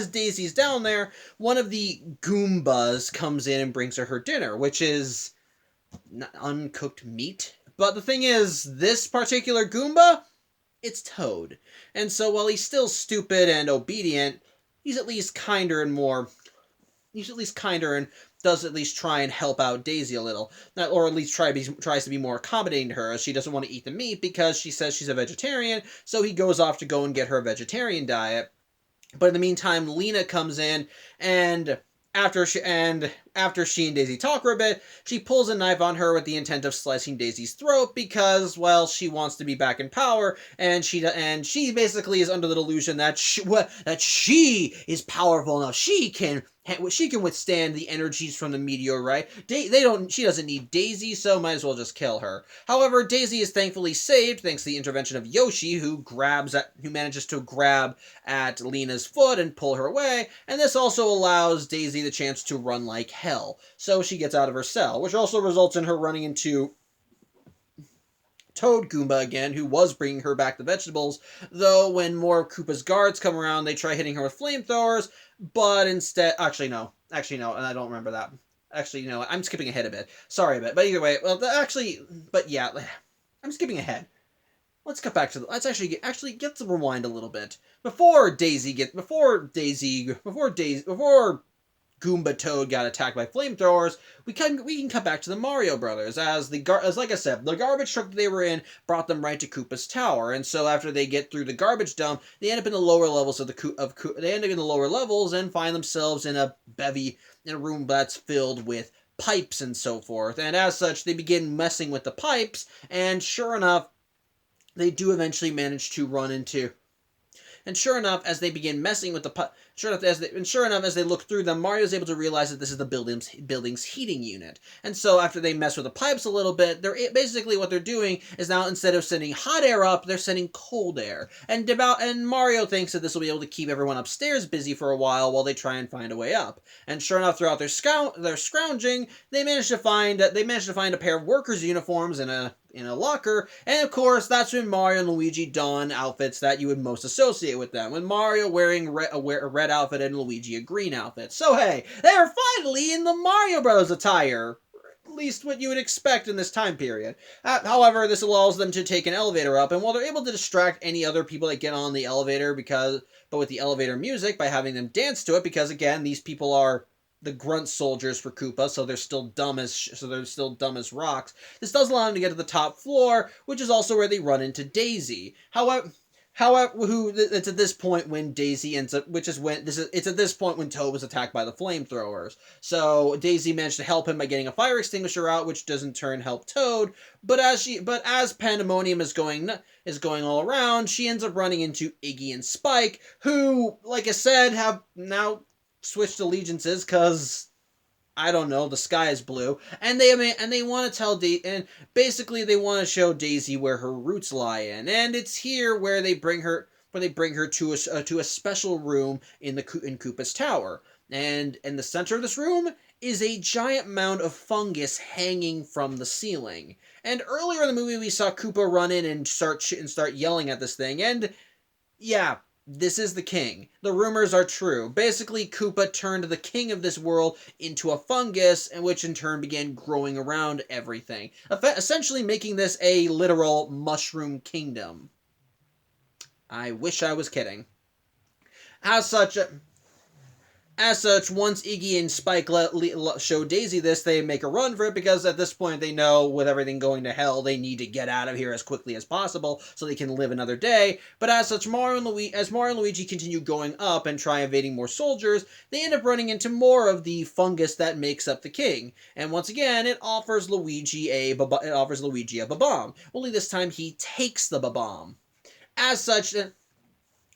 Daisy's down there, one of the Goombas comes in and brings her dinner, which is uncooked meat. But the thing is, this particular Goomba, it's Toad. And so while he's still stupid and obedient, he's at least kinder and does at least try and help out Daisy a little. Or at least tries to be more accommodating to her, as she doesn't want to eat the meat because she says she's a vegetarian, so he goes off to go and get her a vegetarian diet. But in the meantime, Lena comes in, and after she and Daisy talk for a bit, she pulls a knife on her with the intent of slicing Daisy's throat because, well, she wants to be back in power, and she basically is under the delusion that she is powerful enough. She can withstand the energies from the meteorite. She doesn't need Daisy, so might as well just kill her. However, Daisy is thankfully saved thanks to the intervention of Yoshi, who manages to grab at Lena's foot and pull her away, and this also allows Daisy the chance to run like hell. So she gets out of her cell, which also results in her running into Toad Goomba again, who was bringing her back the vegetables, though when more of Koopa's guards come around, they try hitting her with flamethrowers, but instead, actually no, and I don't remember that. Actually, I'm skipping ahead a bit. Sorry a bit, but either way, I'm skipping ahead. Let's cut back to let's actually get to rewind a little bit. Before Goomba Toad got attacked by flamethrowers, we can cut back to the Mario Brothers, as like I said, the garbage truck that they were in brought them right to Koopa's tower, and so after they get through the garbage dump, they end up in the lower levels of they end up in the lower levels and find themselves in a room that's filled with pipes and so forth, and as such, they begin messing with the pipes, and sure enough, they do eventually manage to run into. And sure enough, as they begin messing with the sure enough, as they look through them, Mario's able to realize that this is the building's heating unit. And so after they mess with the pipes a little bit, they're basically what they're doing is now instead of sending hot air up, they're sending cold air. And Mario thinks that this will be able to keep everyone upstairs busy for a while they try and find a way up. And sure enough, throughout their scrounging, they manage to find a pair of workers' uniforms in a locker, and of course, that's when Mario and Luigi don outfits that you would most associate with them, with Mario wearing a red outfit and Luigi a green outfit. So hey, they're finally in the Mario Bros. Attire, at least what you would expect in this time period. However, this allows them to take an elevator up, and while they're able to distract any other people that get on the elevator but with the elevator music, by having them dance to it, because again, these people are the grunt soldiers for Koopa, so they're still dumb as rocks. This does allow them to get to the top floor, which is also where they run into Daisy. It's at this point when Daisy ends up, it's at this point when Toad was attacked by the flamethrowers. So Daisy managed to help him by getting a fire extinguisher out, which does in turn help Toad. But as pandemonium is going all around, she ends up running into Iggy and Spike, who, like I said, have now switched allegiances because I don't know, the sky is blue, and they want to tell and basically they want to show Daisy where her roots lie in, and it's here where they bring her to a special room in Koopa's tower, and in the center of this room is a giant mound of fungus hanging from the ceiling. And earlier in the movie we saw Koopa run in and start yelling at this thing, and yeah, this is the king. The rumors are true. Basically, Koopa turned the king of this world into a fungus, and which in turn began growing around everything, essentially making this a literal mushroom kingdom. I wish I was kidding. As such, once Iggy and Spike show Daisy this, they make a run for it, because at this point they know with everything going to hell, they need to get out of here as quickly as possible so they can live another day. But as such, Mario and Luigi continue going up and try evading more soldiers, they end up running into more of the fungus that makes up the king. And once again, it offers Luigi a Bob-omb. Only this time he takes the Bob-omb. As such,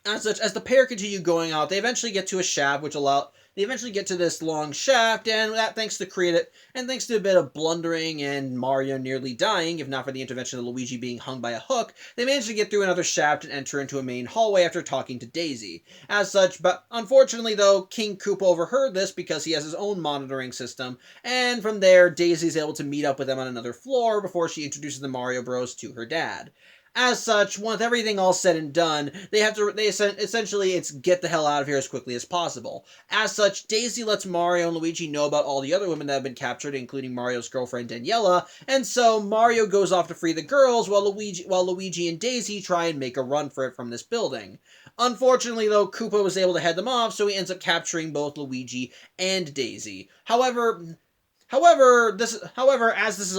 as the pair continue going out, they eventually get to a shaft, they eventually get to this long shaft, and that thanks to a bit of blundering and Mario nearly dying, if not for the intervention of Luigi being hung by a hook, they manage to get through another shaft and enter into a main hallway after talking to Daisy. As such, but unfortunately though, King Koopa overheard this because he has his own monitoring system, and from there, Daisy's able to meet up with them on another floor before she introduces the Mario Bros to her dad. As such, once everything all said and done, essentially it's get the hell out of here as quickly as possible. As such, Daisy lets Mario and Luigi know about all the other women that have been captured, including Mario's girlfriend Daniela, and so Mario goes off to free the girls while Luigi and Daisy try and make a run for it from this building. Unfortunately, though, Koopa was able to head them off, so he ends up capturing both Luigi and Daisy. However, as this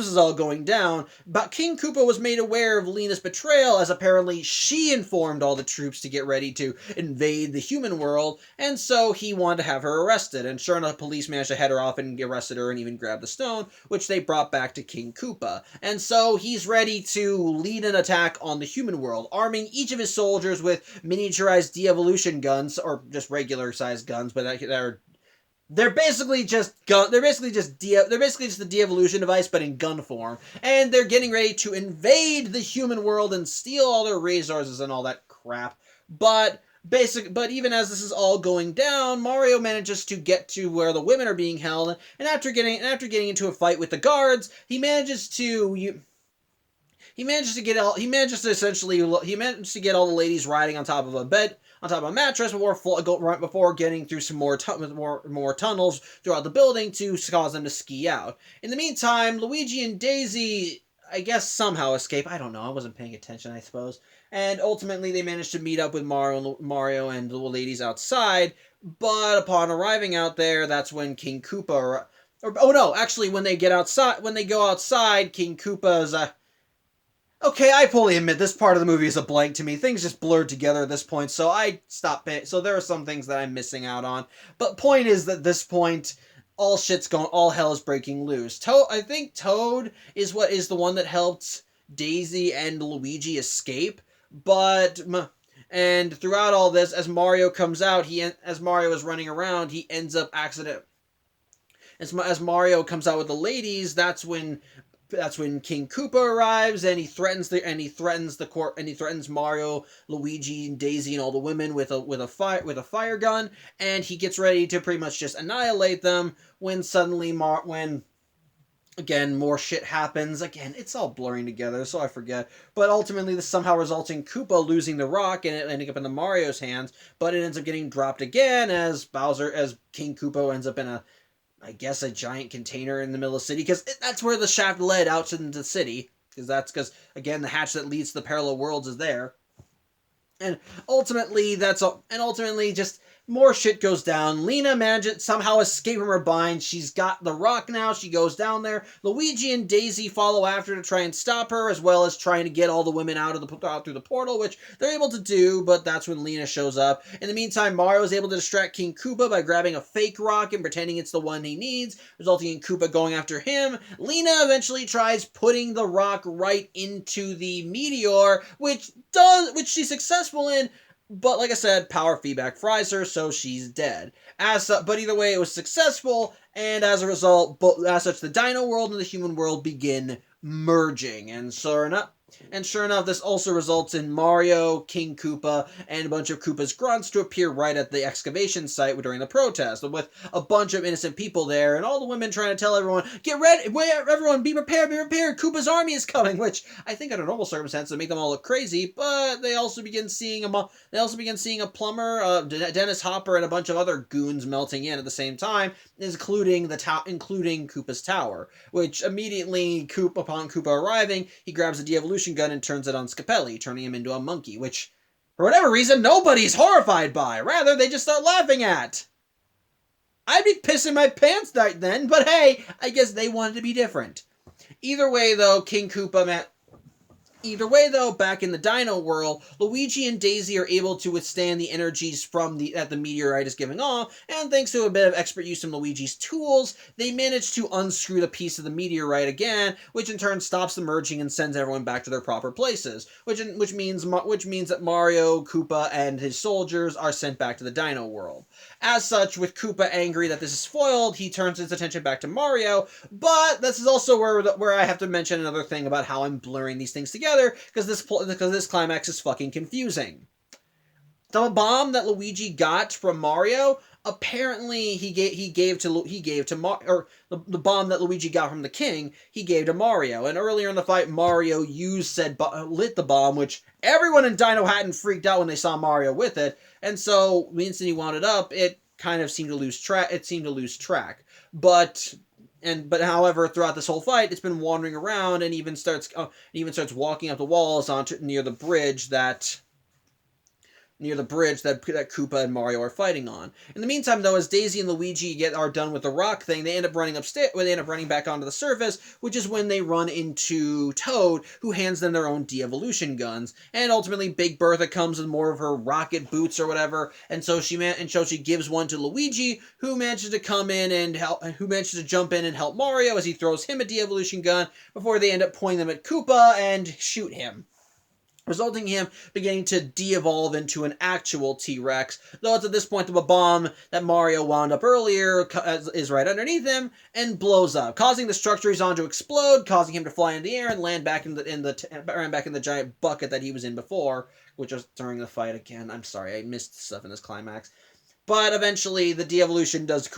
is all going down, but King Koopa was made aware of Lena's betrayal, as apparently she informed all the troops to get ready to invade the human world, and so he wanted to have her arrested, and sure enough, police managed to head her off and arrested her and even grabbed the stone, which they brought back to King Koopa. And so he's ready to lead an attack on the human world, arming each of his soldiers with miniaturized de-evolution guns, or just regular-sized guns, but they're basically just the de-evolution device, but in gun form. And they're getting ready to invade the human world and steal all their resources and all that crap. But even as this is all going down, Mario manages to get to where the women are being held, and after getting into a fight with the guards, he manages to get all the ladies riding on top of a mattress before getting through some more tunnels throughout the building to cause them to ski out. In the meantime, Luigi and Daisy, I guess, somehow escape. I don't know. I wasn't paying attention, I suppose. And ultimately, they manage to meet up with Mario and the ladies outside. But upon arriving out there, that's when King Koopa. Oh no! Actually, when they go outside, King Koopa's. Okay, I fully admit this part of the movie is a blank to me. Things just blurred together at this point, so I stopped paying. So there are some things that I'm missing out on. But point is that at this point, all hell is breaking loose. I think Toad is the one that helped Daisy and Luigi escape, but and throughout all this, as Mario comes out, as Mario is running around, he ends up accident. As Mario comes out with the ladies, that's when King Koopa arrives and he threatens Mario, Luigi, and Daisy and all the women with a fire gun, and he gets ready to pretty much just annihilate them when suddenly again more shit happens. Again, it's all blurring together, so I forget. But ultimately this somehow results in Koopa losing the rock and it ending up in the Mario's hands, but it ends up getting dropped again as King Koopa ends up in a giant container in the middle of the city, because that's where the shaft led out into the city, because again the hatch that leads to the parallel worlds is there. And ultimately just more shit goes down. Lena manages somehow escape from her bind. She's got the rock now. She goes down there. Luigi and Daisy follow after to try and stop her, as well as trying to get all the women out through the portal, which they're able to do, but that's when Lena shows up. In the meantime, Mario is able to distract King Koopa by grabbing a fake rock and pretending it's the one he needs, resulting in Koopa going after him. Lena eventually tries putting the rock right into the meteor, which she's successful in, but like I said, power feedback fries her, so she's dead. But either way, it was successful, and as a result, the Dino world and the human world begin merging. And sure enough, this also results in Mario, King Koopa, and a bunch of Koopa's grunts to appear right at the excavation site during the protest, with a bunch of innocent people there, and all the women trying to tell everyone, "Get ready, everyone, be prepared, Koopa's army is coming," which I think under normal circumstances would make them all look crazy, but they also begin seeing a plumber, Dennis Hopper, and a bunch of other goons melting in at the same time, including Koopa's tower, which immediately, upon Koopa arriving, he grabs a de-evolution gun and turns it on Scapelli, turning him into a monkey, which, for whatever reason, nobody's horrified by. Rather, they just start laughing at. I'd be pissing my pants right then, but hey, I guess they wanted to be different. Either way, though, back in the Dino world, Luigi and Daisy are able to withstand the energies that the meteorite is giving off, and thanks to a bit of expert use from Luigi's tools, they manage to unscrew the piece of the meteorite again, which in turn stops the merging and sends everyone back to their proper places, which means that Mario, Koopa, and his soldiers are sent back to the Dino world. As such, with Koopa angry that this is foiled, he turns his attention back to Mario, but this is also where I have to mention another thing about how I'm blurring these things together, because this climax is fucking confusing. The bomb that Luigi got from Mario, apparently the bomb that Luigi got from the king, he gave to Mario. And earlier in the fight, Mario lit the bomb, which everyone in Dino Hatton freaked out when they saw Mario with it. And so the instant he wound it up, it kind of seemed to lose track. But however, throughout this whole fight, it's been wandering around and even starts walking up the walls near the bridge that Koopa and Mario are fighting on. In the meantime, though, as Daisy and Luigi are done with the rock thing, they end up running back onto the surface, which is when they run into Toad, who hands them their own de-evolution guns. And ultimately, Big Bertha comes with more of her rocket boots or whatever, and so she gives one to Luigi, who manages to jump in and help Mario as he throws him a de-evolution gun before they end up pointing them at Koopa and shoot him, resulting in him beginning to de-evolve into an actual T-Rex, though it's at this point the Bob-omb that Mario wound up earlier is right underneath him and blows up, causing the structure he's on to explode, causing him to fly in the air and land back in the giant bucket that he was in before, which was during the fight again. I'm sorry, I missed stuff in this climax. But eventually, the de-evolution does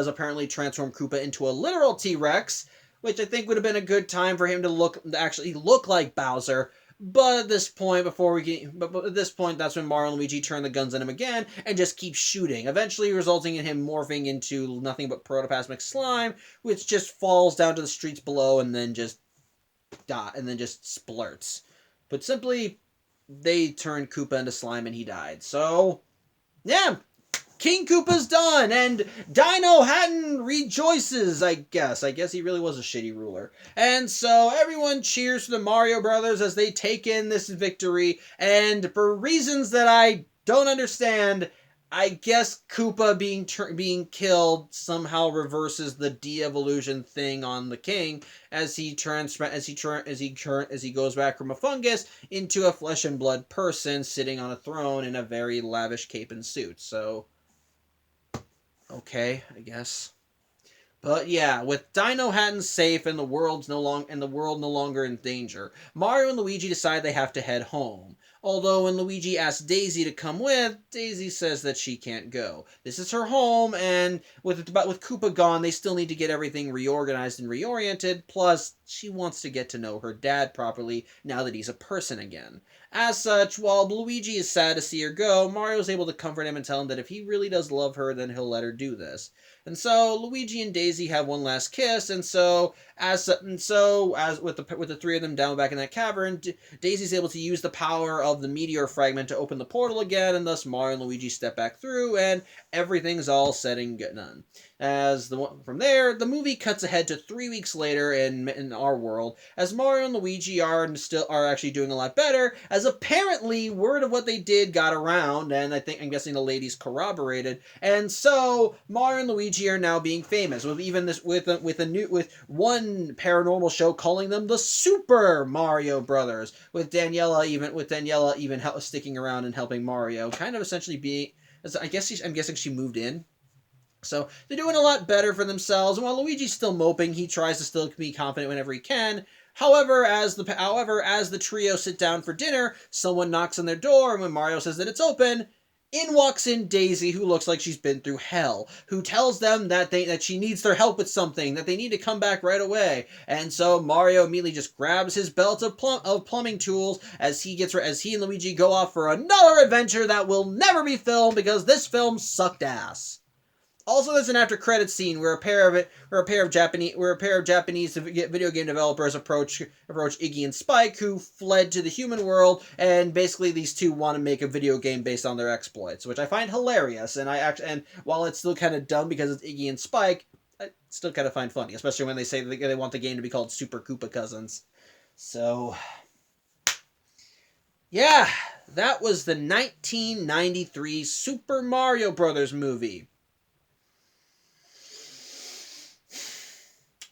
apparently transform Koopa into a literal T-Rex, which I think would have been a good time for him to actually look like Bowser. But at this point, that's when Mario and Luigi turn the guns on him again and just keep shooting, eventually resulting in him morphing into nothing but protoplasmic slime, which just falls down to the streets below and then just splurts. But simply, they turned Koopa into slime and he died. So, yeah, King Koopa's done, and Dino Hatton rejoices, I guess. I guess he really was a shitty ruler. And so everyone cheers for the Mario Brothers as they take in this victory, and for reasons that I don't understand, I guess Koopa being killed somehow reverses the de-evolution thing on the king as he goes back from a fungus into a flesh and blood person sitting on a throne in a very lavish cape and suit. So, okay, I guess. But yeah, with Dino Hatton safe and the world no longer in danger, Mario and Luigi decide they have to head home. Although when Luigi asks Daisy to come with, Daisy says that she can't go. This is her home, and with Koopa gone, they still need to get everything reorganized and reoriented. Plus, she wants to get to know her dad properly now that he's a person again. As such, while Luigi is sad to see her go, Mario's able to comfort him and tell him that if he really does love her, then he'll let her do this. And so Luigi and Daisy have one last kiss, and so as with the three of them down back in that cavern, Daisy's able to use the power of the meteor fragment to open the portal again, and thus Mario and Luigi step back through, and everything's all said and done. From there, the movie cuts ahead to 3 weeks later in our world, as Mario and Luigi are actually doing a lot better, as apparently word of what they did got around, and I'm guessing the ladies corroborated, and so Mario and Luigi are now being famous with one paranormal show calling them the Super Mario Brothers, with Daniela even sticking around and helping Mario, kind of essentially being. I'm guessing she moved in. So they're doing a lot better for themselves, and while Luigi's still moping, he tries to still be confident whenever he can. However, as the trio sit down for dinner, someone knocks on their door, and when Mario says that it's open, in walks in Daisy, who looks like she's been through hell, who tells them that she needs their help with something, that they need to come back right away. And so Mario immediately just grabs his belt of plumbing tools as he and Luigi go off for another adventure that will never be filmed because this film sucked ass. Also, there's an after-credits scene where a pair of Japanese video game developers approach Iggy and Spike, who fled to the human world, and basically these two want to make a video game based on their exploits, which I find hilarious. And while it's still kind of dumb because it's Iggy and Spike, I still kind of find funny, especially when they say that they want the game to be called Super Koopa Cousins. So, yeah, that was the 1993 Super Mario Brothers movie.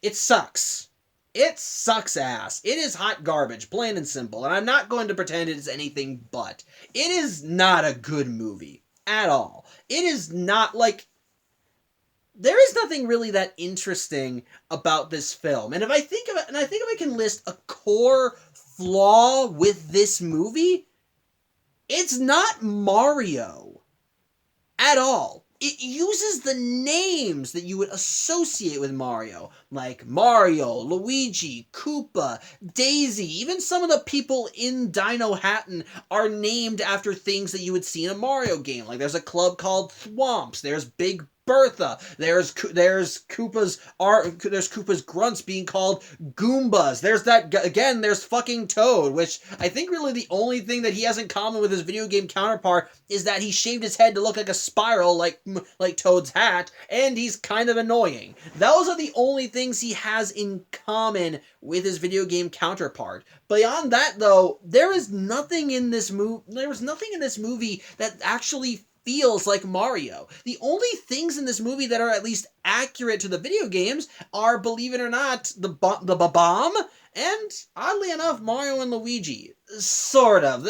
It sucks. It sucks ass. It is hot garbage, plain and simple, and I'm not going to pretend it is anything but. It is not a good movie at all. It is not like... There is nothing really that interesting about this film. And if I think if I can list a core flaw with this movie, it's not Mario at all. It uses the names that you would associate with Mario, like Mario, Luigi, Koopa, Daisy. Even some of the people in Dino Hatton are named after things that you would see in a Mario game. Like there's a club called Thwomps. There's Big Bertha. There's Koopa's grunts being called Goombas. There's fucking Toad, which I think really the only thing that he has in common with his video game counterpart is that he shaved his head to look like a spiral, like Toad's hat, and he's kind of annoying. Those are the only things he has in common with his video game counterpart. Beyond that, though, there was nothing in this movie that actually feels like Mario. The only things in this movie that are at least accurate to the video games are, believe it or not, the Bob-omb, and oddly enough, Mario and Luigi. Sort of.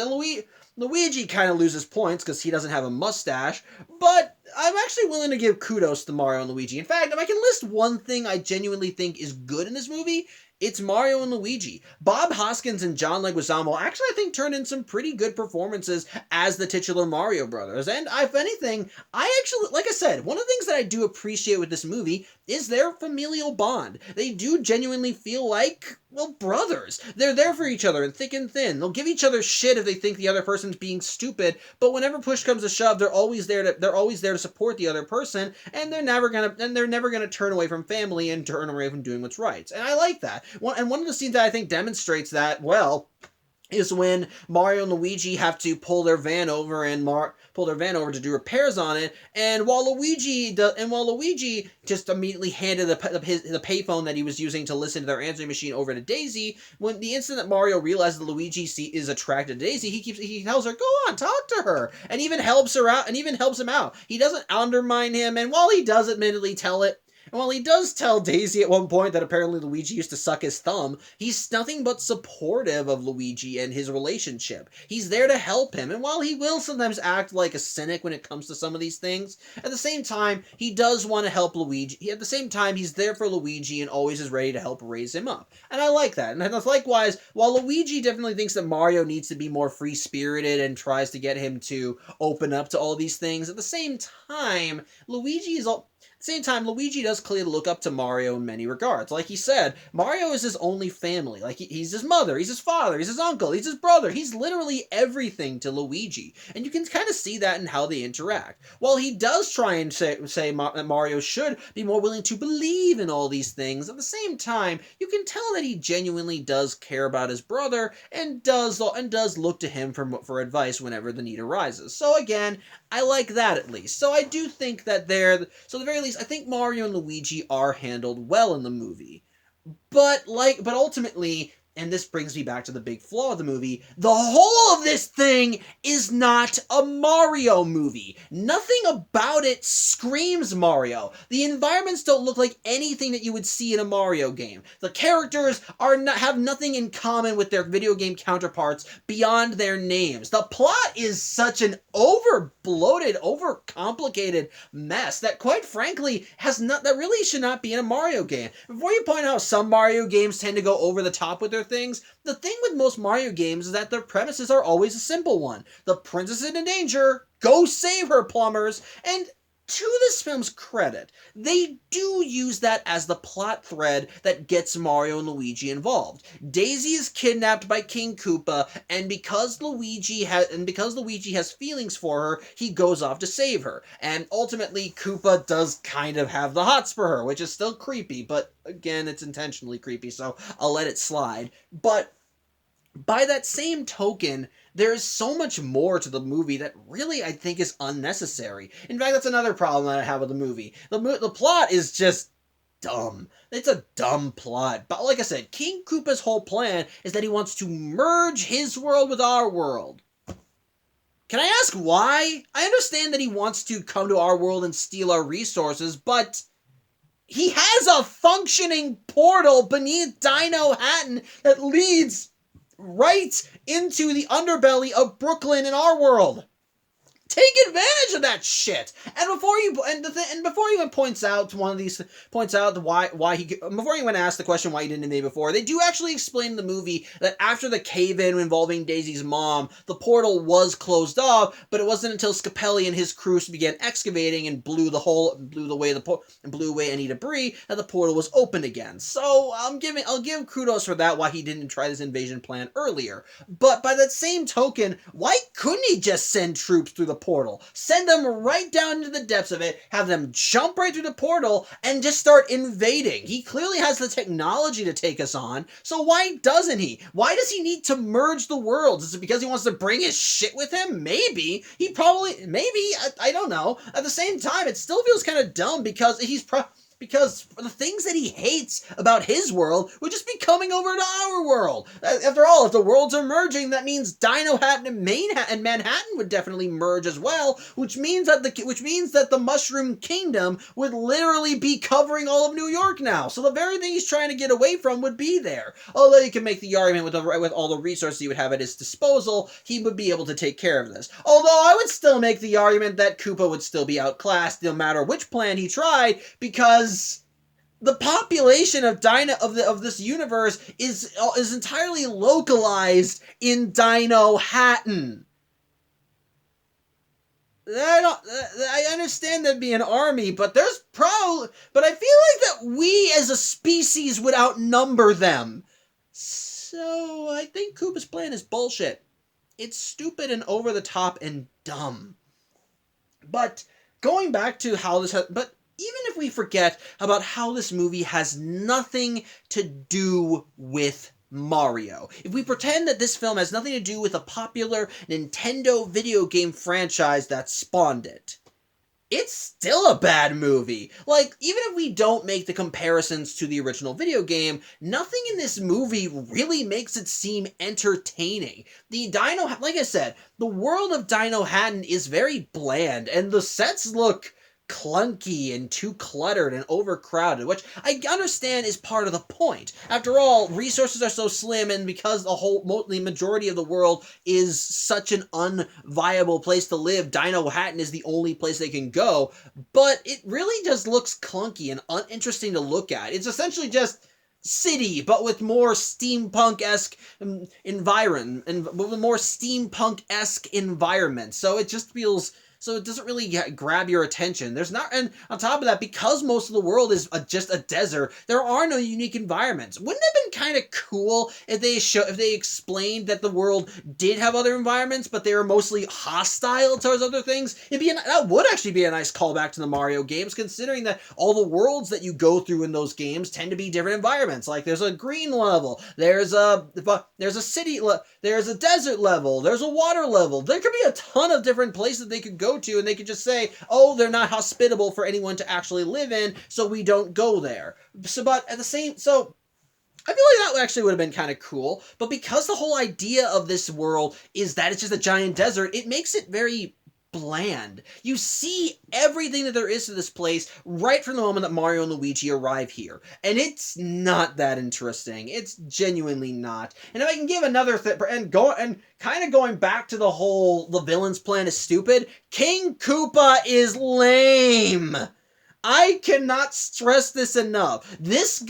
Luigi kind of loses points because he doesn't have a mustache, but I'm actually willing to give kudos to Mario and Luigi. In fact, if I can list one thing I genuinely think is good in this movie, it's Mario and Luigi. Bob Hoskins and John Leguizamo actually, I think, turned in some pretty good performances as the titular Mario Brothers. And if anything, I actually, like I said, one of the things that I do appreciate with this movie is their familial bond. They do genuinely feel like, well, brothers. They're there for each other in thick and thin. They'll give each other shit if they think the other person's being stupid, but whenever push comes to shove, they're always there to support the other person, and they're never gonna turn away from family and turn away from doing what's right. And I like that. One of the scenes that I think demonstrates that well is when Mario and Luigi have to pull their van over to do repairs on it, and while Luigi just immediately handed the payphone that he was using to listen to their answering machine over to Daisy, when the instant that Mario realizes that Luigi is attracted to Daisy, he tells her, "Go on, talk to her," and even helps her out, and even helps him out. He doesn't undermine him, and while he does admittedly tell it. And while he does tell Daisy at one point that apparently Luigi used to suck his thumb, he's nothing but supportive of Luigi and his relationship. He's there to help him, and while he will sometimes act like a cynic when it comes to some of these things, at the same time, he does want to help Luigi. At the same time, he's there for Luigi and always is ready to help raise him up. And I like that. And likewise, while Luigi definitely thinks that Mario needs to be more free-spirited and tries to get him to open up to all these things, at the same time, Luigi does clearly look up to Mario in many regards. Like he said, Mario is his only family. Like, he's his mother, he's his father, he's his uncle, he's his brother. He's literally everything to Luigi. And you can kind of see that in how they interact. While he does try and say that Mario should be more willing to believe in all these things, at the same time, you can tell that he genuinely does care about his brother and does look to him for advice whenever the need arises. So again, I like that at least. So I do think that so at the very least, I think Mario and Luigi are handled well in the movie. But ultimately, and this brings me back to the big flaw of the movie, the whole of this thing is not a Mario movie. Nothing about it screams Mario. The environments don't look like anything that you would see in a Mario game. The characters have nothing in common with their video game counterparts beyond their names. The plot is such an over-bloated, over-complicated mess that, quite frankly, that really should not be in a Mario game. Before you point out how some Mario games tend to go over the top with their things, the thing with most Mario games is that their premises are always a simple one. The princess is in danger, go save her, plumbers, and to this film's credit, they do use that as the plot thread that gets Mario and Luigi involved. Daisy is kidnapped by King Koopa, and because Luigi has feelings for her, he goes off to save her. And ultimately, Koopa does kind of have the hots for her, which is still creepy, but again, it's intentionally creepy, so I'll let it slide. But by that same token, there is so much more to the movie that really I think is unnecessary. In fact, that's another problem that I have with the movie. The plot is just dumb. It's a dumb plot. But like I said, King Koopa's whole plan is that he wants to merge his world with our world. Can I ask why? I understand that he wants to come to our world and steal our resources, but he has a functioning portal beneath Dino Hatton that leads right into the underbelly of Brooklyn in our world. Take advantage of that shit. And before he even points out before he even asks the question why he didn't invade before, they do actually explain in the movie that after the cave-in involving Daisy's mom, the portal was closed off, but it wasn't until Scapelli and his crew began excavating and blew away any debris that the portal was opened again. So I'll give kudos for that, why he didn't try this invasion plan earlier. But by that same token, why couldn't he just send troops through the portal? Send them right down into the depths of it, have them jump right through the portal, and just start invading. He clearly has the technology to take us on, so why doesn't he? Why does he need to merge the worlds? Is it because he wants to bring his shit with him? Maybe. I don't know. At the same time, it still feels kind of dumb because because the things that he hates about his world would just be coming over to our world. After all, if the worlds are merging, that means Dino Hatton and Manhattan would definitely merge as well, which means that the Mushroom Kingdom would literally be covering all of New York now. So the very thing he's trying to get away from would be there. Although you can make the argument with all the resources he would have at his disposal, he would be able to take care of this. Although I would still make the argument that Koopa would still be outclassed no matter which plan he tried, because the population of this universe is entirely localized in Dino Hatton. I understand there'd be an army, but I feel like that we as a species would outnumber them. So I think Koopa's plan is bullshit. It's stupid and over the top and dumb. But going back to how this but even if we forget about how this movie has nothing to do with Mario. If we pretend that this film has nothing to do with a popular Nintendo video game franchise that spawned it, it's still a bad movie. Like, even if we don't make the comparisons to the original video game, nothing in this movie really makes it seem entertaining. Like I said, the world of Dino Hatton is very bland, and the sets look clunky and too cluttered and overcrowded, which I understand is part of the point. After all, resources are so slim, and because the majority of the world is such an unviable place to live, Dino Hatton is the only place they can go, but it really just looks clunky and uninteresting to look at. It's essentially just city, but with more steampunk-esque environment, and with more steampunk-esque environment. So it just feels... So it doesn't really grab your attention. There's not, and on top of that, because most of the world is just a desert, there are no unique environments. Wouldn't it have been kind of cool if they explained that the world did have other environments, but they were mostly hostile towards other things? That would actually be a nice callback to the Mario games, considering that all the worlds that you go through in those games tend to be different environments. Like, there's a green level, there's a city, there's a desert level, there's a water level. There could be a ton of different places they could go to, and they could just say, oh, they're not hospitable for anyone to actually live in, so we don't go there. So I feel like that actually would have been kind of cool, but because the whole idea of this world is that it's just a giant desert, it makes it very bland. You see everything that there is to this place right from the moment that Mario and Luigi arrive here, and it's not that interesting. It's genuinely not. And if I can give another thing, and kind of going back to the villain's plan is stupid, King Koopa is lame. I cannot stress this enough. This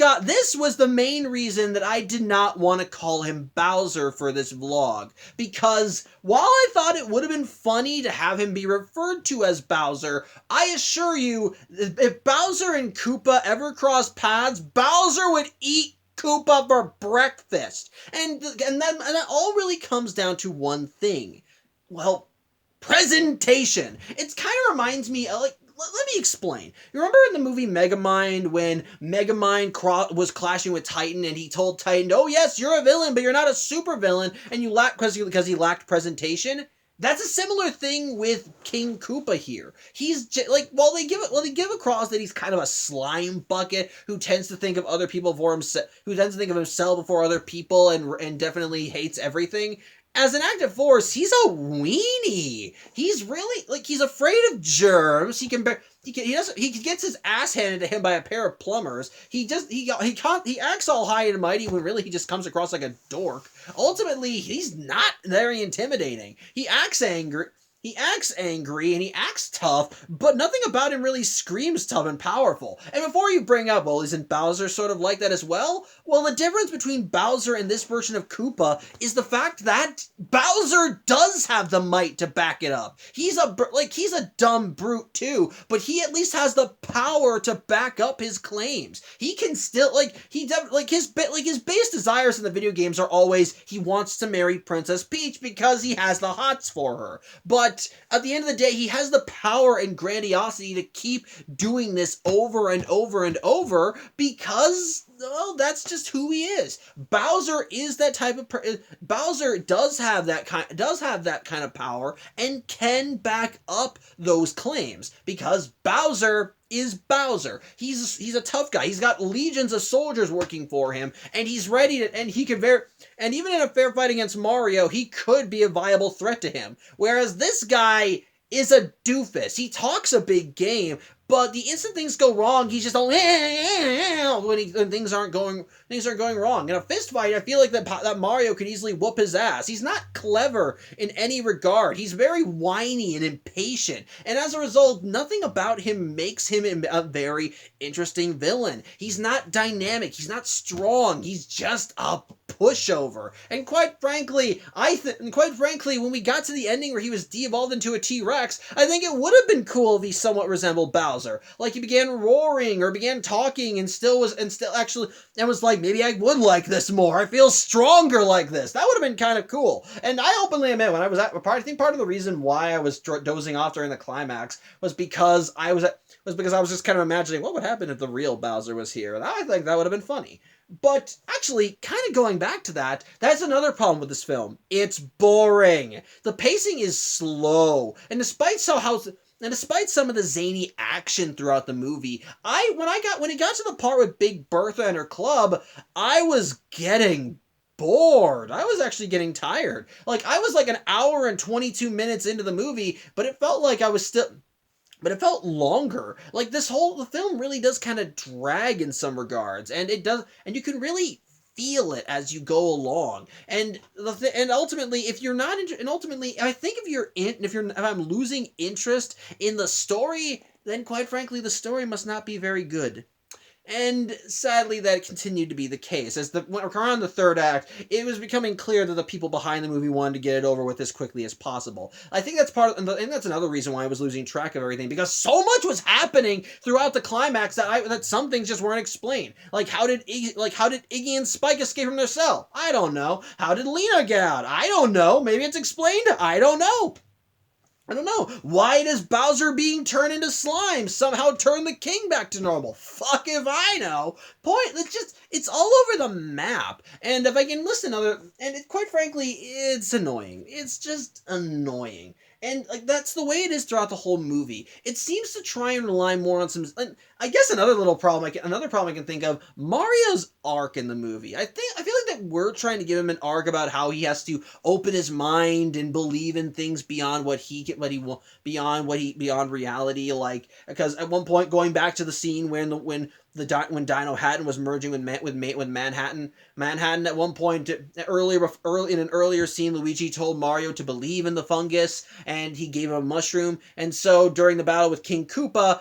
was the main reason that I did not want to call him Bowser for this vlog. Because while I thought it would have been funny to have him be referred to as Bowser, I assure you, if Bowser and Koopa ever crossed paths, Bowser would eat Koopa for breakfast. And that all really comes down to one thing. Well, presentation. It kind of reminds me of, let me explain. You remember in the movie Megamind when Megamind was clashing with Titan and he told Titan, oh yes, you're a villain, but you're not a super villain, and you lack because he lacked presentation? That's a similar thing with King Koopa here. He's like, while they give across that he's kind of a slime bucket who tends to think of other people for himself, who tends to think of himself before other people, and definitely hates everything. As an active force, he's a weenie. He's really, he's afraid of germs. He gets his ass handed to him by a pair of plumbers. He acts all high and mighty when really he just comes across like a dork. Ultimately, he's not very intimidating. He acts angry, and he acts tough, but nothing about him really screams tough and powerful. And before you bring up, well, isn't Bowser sort of like that as well? Well, the difference between Bowser and this version of Koopa is the fact that Bowser does have the might to back it up. He's a dumb brute too, but he at least has the power to back up his claims. He can still, his base desires in the video games are always he wants to marry Princess Peach because he has the hots for her. But at the end of the day, he has the power and grandiosity to keep doing this over and over and over because, well, that's just who he is. Bowser is that type of Bowser does have that kind of power and can back up those claims because Bowser is Bowser. He's a tough guy. He's got legions of soldiers working for him, and he's ready to, and even in a fair fight against Mario, he could be a viable threat to him. Whereas this guy is a doofus. He talks a big game, but the instant things go wrong, he's just all when things aren't going wrong. In a fist fight, I feel like that Mario could easily whoop his ass. He's not clever in any regard. He's very whiny and impatient, and as a result, nothing about him makes him a very interesting villain. He's not dynamic. He's not strong. He's just a pushover. And quite frankly, when we got to the ending where he was de-evolved into a T-Rex, I think it would have been cool if he somewhat resembled Bowser. Bowser. Like he began roaring or began talking and was like, maybe I would like this more. I feel stronger like this. That would have been kind of cool. And I openly admit, when I was I think part of the reason why I was dozing off during the climax was because I was just kind of imagining what would happen if the real Bowser was here. And I think that would have been funny. But actually, kind of going back to that, that's another problem with this film. It's boring. The pacing is slow. And despite some of the zany action throughout the movie, when it got to the part with Big Bertha and her club, I was getting bored. I was actually getting tired. Like, I was like an hour and 22 minutes into the movie, but it felt like but it felt longer. Like the film really does kind of drag in some regards, and you can really feel it as you go along. And ultimately, if you're not, I think if I'm losing interest in the story, then quite frankly, the story must not be very good. And sadly, that continued to be the case. Around the third act, it was becoming clear that the people behind the movie wanted to get it over with as quickly as possible. I think that's that's another reason why I was losing track of everything, because so much was happening throughout the climax that some things just weren't explained. Like how did Iggy and Spike escape from their cell? I don't know. How did Lena get out? I don't know. Maybe it's explained. I don't know. Why does Bowser being turned into slime somehow turn the king back to normal? Fuck if I know. It's all over the map. And if I can quite frankly, it's annoying. It's just annoying. And like that's the way it is throughout the whole movie. It seems to try and rely more on I guess another problem I can think of, Mario's arc in the movie. I feel like that we're trying to give him an arc about how he has to open his mind and believe in things beyond beyond reality. Like, because at one point, going back to the scene when Dino Hatton was merging with Manhattan at one point in an earlier scene, Luigi told Mario to believe in the fungus, and he gave him a mushroom. And so during the battle with King Koopa,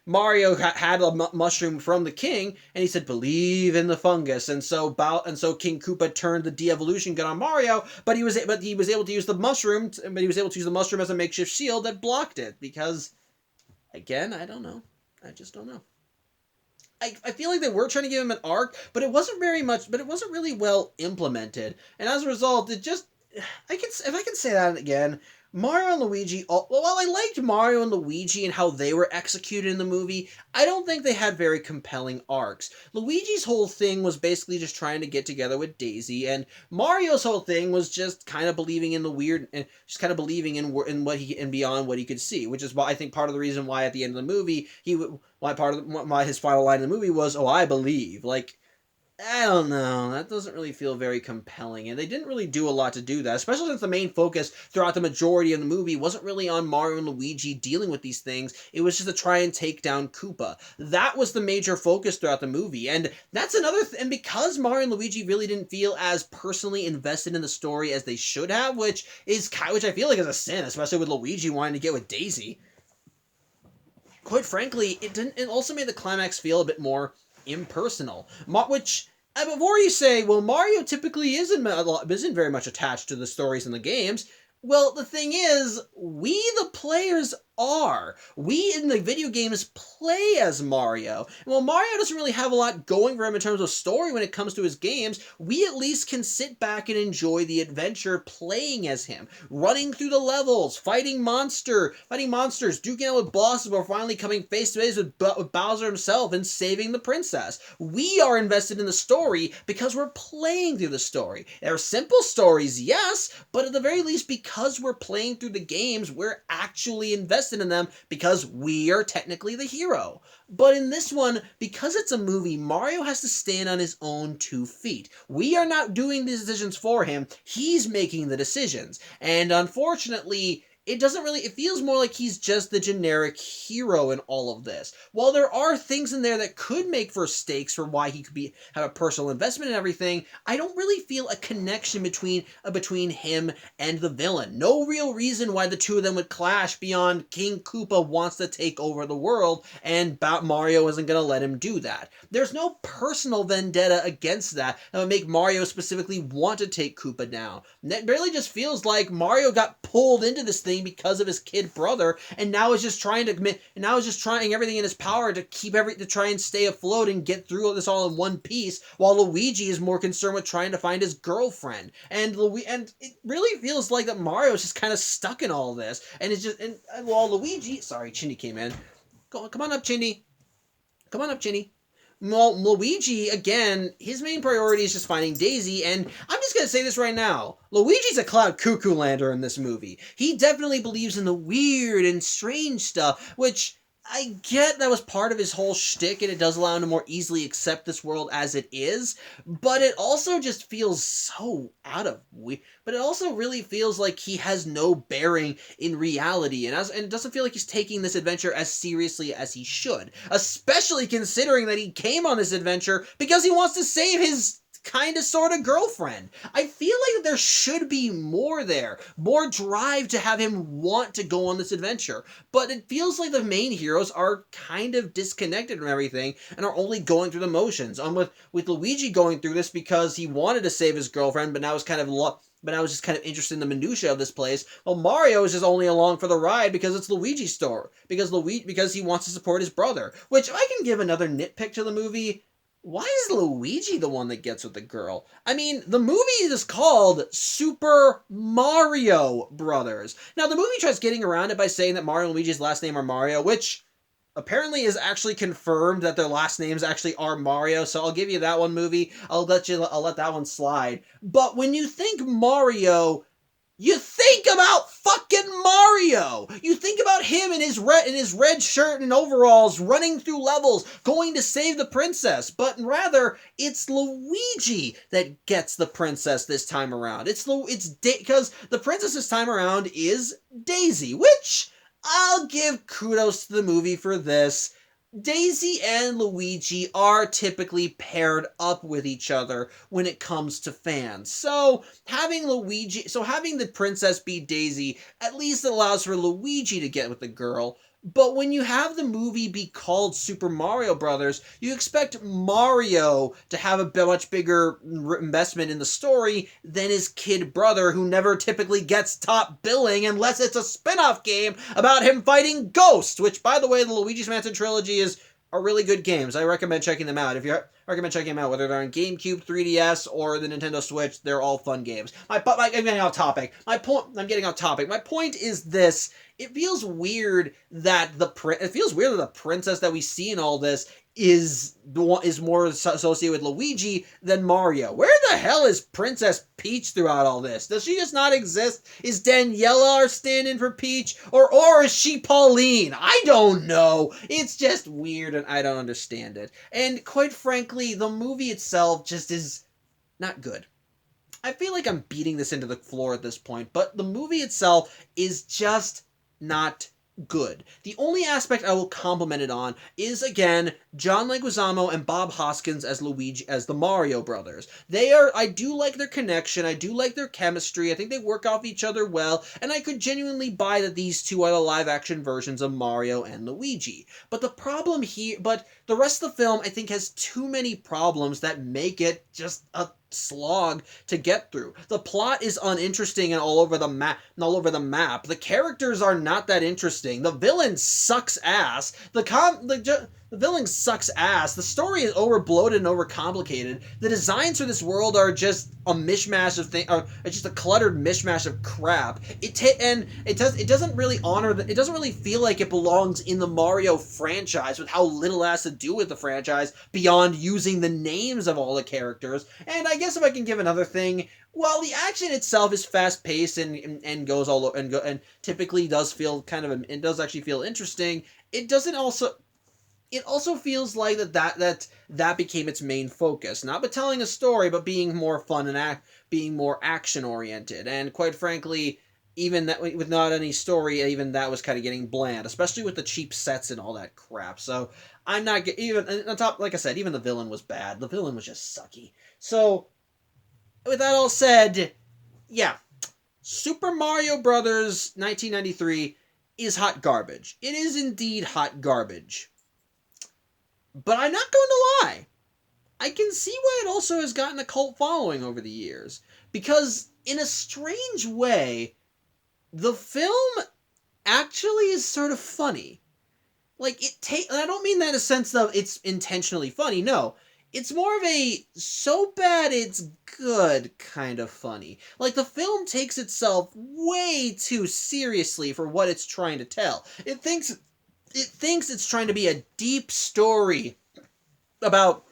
Mario had a mushroom from the king, and he said, "Believe in the fungus." And so King Koopa turned the de-evolution gun on Mario, but he was able to use the mushroom as a makeshift shield that blocked it. Because, again, I don't know. I just don't know. I feel like they were trying to give him an arc, but it wasn't really well implemented. And as a result, if I can say that again, Mario and Luigi, while I liked Mario and Luigi and how they were executed in the movie, I don't think they had very compelling arcs. Luigi's whole thing was basically just trying to get together with Daisy, and Mario's whole thing was just kind of believing in the weird, and just kind of believing in beyond what he could see, which is why I think part of the reason why at the end of the movie why his final line in the movie was, "Oh, I believe." Like, I don't know. That doesn't really feel very compelling, and they didn't really do a lot to do that, especially since the main focus throughout the majority of the movie wasn't really on Mario and Luigi dealing with these things. It was just to try and take down Koopa. That was the major focus throughout the movie, and that's and because Mario and Luigi really didn't feel as personally invested in the story as they should have, which I feel like is a sin, especially with Luigi wanting to get with Daisy. Quite frankly, it also made the climax feel a bit more impersonal, which, before you say, well, Mario typically isn't very much attached to the stories in the games, well, the thing is, we, the players, are. We, in the video games, play as Mario. And while Mario doesn't really have a lot going for him in terms of story when it comes to his games, we at least can sit back and enjoy the adventure playing as him, running through the levels, fighting monsters, duking out with bosses before finally coming face to face with Bowser himself and saving the princess. We are invested in the story because we're playing through the story. There are simple stories, yes, but at the very least, because we're playing through the games, we're actually invested in them because we are technically the hero. But in this one, because it's a movie, Mario has to stand on his own 2 feet. We are not doing the decisions for him. He's making the decisions. And unfortunately, it feels more like he's just the generic hero in all of this. While there are things in there that could make for stakes for why he could have a personal investment in everything, I don't really feel a connection between him and the villain. No real reason why the two of them would clash beyond King Koopa wants to take over the world, and Mario isn't going to let him do that. There's no personal vendetta against that would make Mario specifically want to take Koopa down. It really just feels like Mario got pulled into this thing everything because of his kid brother, and now is just trying everything in his power to to try and stay afloat and get through this all in one piece, while Luigi is more concerned with trying to find his girlfriend. And it really feels like that Mario is just kind of stuck in all this, and it's just while Luigi, sorry, Chinny came in. Come on up, Chinny. Come on up, Chinny. Well, Luigi, again, his main priority is just finding Daisy, and I'm just going to say this right now. Luigi's a Cloud Cuckoo Lander in this movie. He definitely believes in the weird and strange stuff, which I get that was part of his whole shtick, and it does allow him to more easily accept this world as it is, but it also just feels so but it also really feels like he has no bearing in reality, and it doesn't feel like he's taking this adventure as seriously as he should, especially considering that he came on this adventure because he wants to save his kind of sort of girlfriend. I feel like there should be more there, more drive to have him want to go on this adventure, but it feels like the main heroes are kind of disconnected from everything and are only going through the motions. With Luigi going through this because he wanted to save his girlfriend, but now is just kind of interested in the minutia of this place. Well, Mario is just only along for the ride because it's Luigi's story, because he wants to support his brother. Which, if I can give another nitpick to the movie, why is Luigi the one that gets with the girl? I mean, the movie is called Super Mario Brothers. Now, the movie tries getting around it by saying that Mario and Luigi's last name are Mario, which apparently is actually confirmed that their last names actually are Mario, so I'll give you that one, movie. I'll let that one slide. But when you think Mario, you think about fucking Mario! You think about him in his red shirt and overalls, running through levels, going to save the princess. But rather, it's Luigi that gets the princess this time around. Because the princess this time around is Daisy, which I'll give kudos to the movie for this. Daisy and Luigi are typically paired up with each other when it comes to fans. So having the princess be Daisy at least allows for Luigi to get with the girl. But when you have the movie be called Super Mario Brothers, you expect Mario to have a much bigger investment in the story than his kid brother, who never typically gets top billing unless it's a spin-off game about him fighting ghosts, which, by the way, the Luigi's Mansion trilogy are really good games. I recommend checking them out. I recommend checking them out, whether they're on GameCube, 3DS, or the Nintendo Switch. They're all fun games. I'm getting off topic. My point is this. It feels weird that the princess that we see in all this is more associated with Luigi than Mario. Where the hell is Princess Peach throughout all this? Does she just not exist? Is Daniela our stand-in for Peach? Or is she Pauline? I don't know. It's just weird and I don't understand it. And quite frankly, the movie itself just is not good. I feel like I'm beating this into the floor at this point, but the movie itself is just not good. The only aspect I will compliment it on is, again, John Leguizamo and Bob Hoskins as the Mario brothers. I do like their connection, I do like their chemistry, I think they work off each other well, and I could genuinely buy that these two are the live-action versions of Mario and Luigi. But the rest of the film, I think, has too many problems that make it just a slog to get through. The plot is uninteresting and all over the map. The characters are not that interesting. The villain sucks ass. The villain sucks ass. The story is overbloated and overcomplicated. The designs for this world are just a mishmash of just a cluttered mishmash of crap. It doesn't really feel like it belongs in the Mario franchise, with how little it has to do with the franchise beyond using the names of all the characters. And I guess if I can give another thing, while the action itself is fast paced and goes all over and typically does feel it does actually feel interesting, it also feels like that became its main focus, not with telling a story, but being more fun and being more action oriented. And quite frankly, even that, with not any story, even that was kind of getting bland, especially with the cheap sets and all that crap. So I'm not even on top. Like I said, even the villain was bad. The villain was just sucky. So with that all said, yeah, Super Mario Brothers 1993 is hot garbage. It is indeed hot garbage. But I'm not going to lie. I can see why it also has gotten a cult following over the years. Because, in a strange way, The film actually is sort of funny. Like, and I don't mean that in a sense of it's intentionally funny, no. It's more of a so bad it's good kind of funny. Like, the film takes itself way too seriously for what it's trying to tell. It thinks it's trying to be a deep story about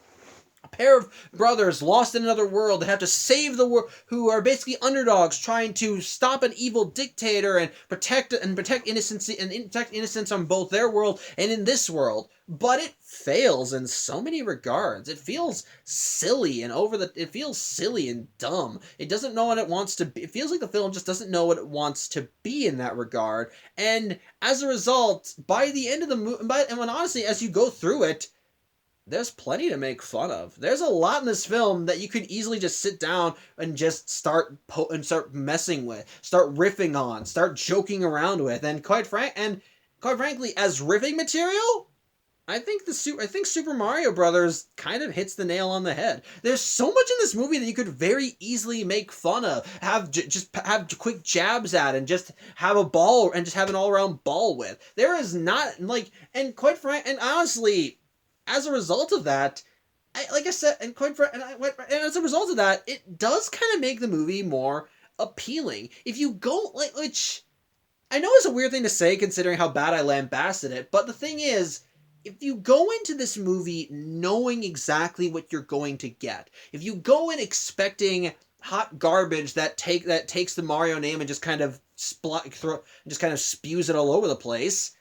a pair of brothers lost in another world that have to save the world, who are basically underdogs trying to stop an evil dictator and protect innocence on both their world and in this world. But it fails in so many regards. It feels silly and it feels silly and dumb. It doesn't know what it wants to be. It feels like the film just doesn't know what it wants to be in that regard. And as a result, by the end of the movie, and when honestly, as you go through it, there's plenty to make fun of. There's a lot in this film that you could easily just sit down and just start messing with, start riffing on, start joking around with, and quite frankly, as riffing material, I think Super Mario Brothers kind of hits the nail on the head. There's so much in this movie that you could very easily make fun of, just have quick jabs at, and just have a ball and just have an all around ball with. There is not like, and honestly, as a result of that, as a result of that, it does kind of make the movie more appealing. If you go which I know is a weird thing to say considering how bad I lambasted it, but the thing is, if you go into this movie knowing exactly what you're going to get, if you go in expecting hot garbage that takes the Mario name and just kind of spews it all over the place,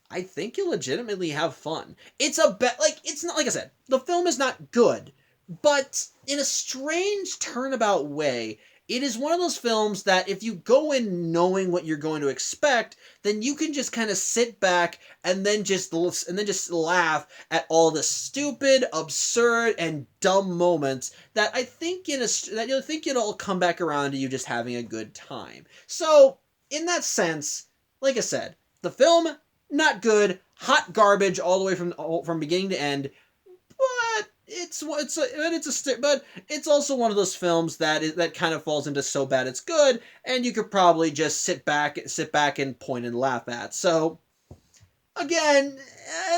I think you'll legitimately have fun. It's not, like I said, the film is not good, but in a strange turnabout way, it is one of those films that if you go in knowing what you're going to expect, then you can just kind of sit back and then just laugh at all the stupid, absurd, and dumb moments that that you'll think it'll come back around to you just having a good time. So, in that sense, like I said, the film, not good, hot garbage all the way from beginning to end. But it's also one of those films that kind of falls into so bad it's good, and you could probably just sit back and point and laugh at. So again,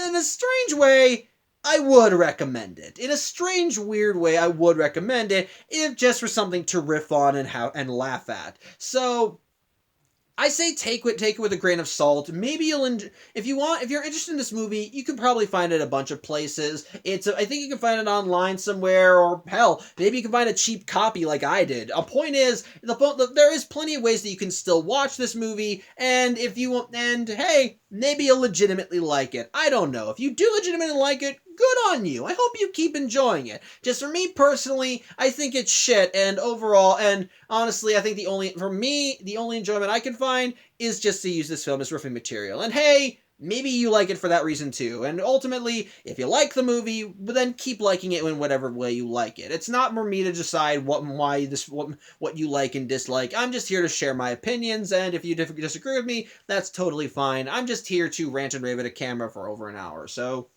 in a strange way, I would recommend it. In a strange, weird way, I would recommend it if just for something to riff on and laugh at. So I say take it with a grain of salt. Maybe you'll if you're interested in this movie, you can probably find it a bunch of places. I think you can find it online somewhere, or hell, maybe you can find a cheap copy like I did. A point is, there is plenty of ways that you can still watch this movie, and hey, maybe you'll legitimately like it. I don't know. If you do legitimately like it, good on you. I hope you keep enjoying it. Just for me personally, I think it's shit, and overall, and honestly, I think the only enjoyment I can find is just to use this film as riffing material. And hey, maybe you like it for that reason too. And ultimately, if you like the movie, then keep liking it in whatever way you like it. It's not for me to decide what you like and dislike. I'm just here to share my opinions, and if you disagree with me, that's totally fine. I'm just here to rant and rave at a camera for over an hour. So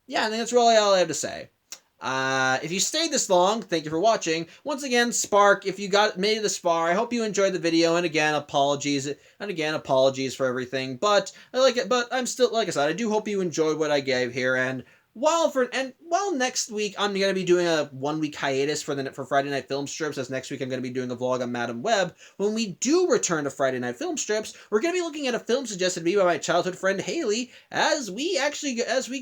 yeah, I think that's really all I have to say. If you stayed this long, thank you for watching. Once again, Spark, if you made it this far, I hope you enjoyed the video, and again, apologies for everything, but I'm still, like I said, I do hope you enjoyed what I gave here, and while next week I'm going to be doing a 1-week hiatus for Friday Night Film Strips, as next week I'm going to be doing a vlog on Madam Web, when we do return to Friday Night Film Strips, we're going to be looking at a film suggested to me by my childhood friend Haley, as we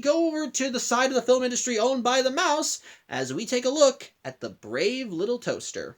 go over to the side of the film industry owned by the mouse, as we take a look at The Brave Little Toaster.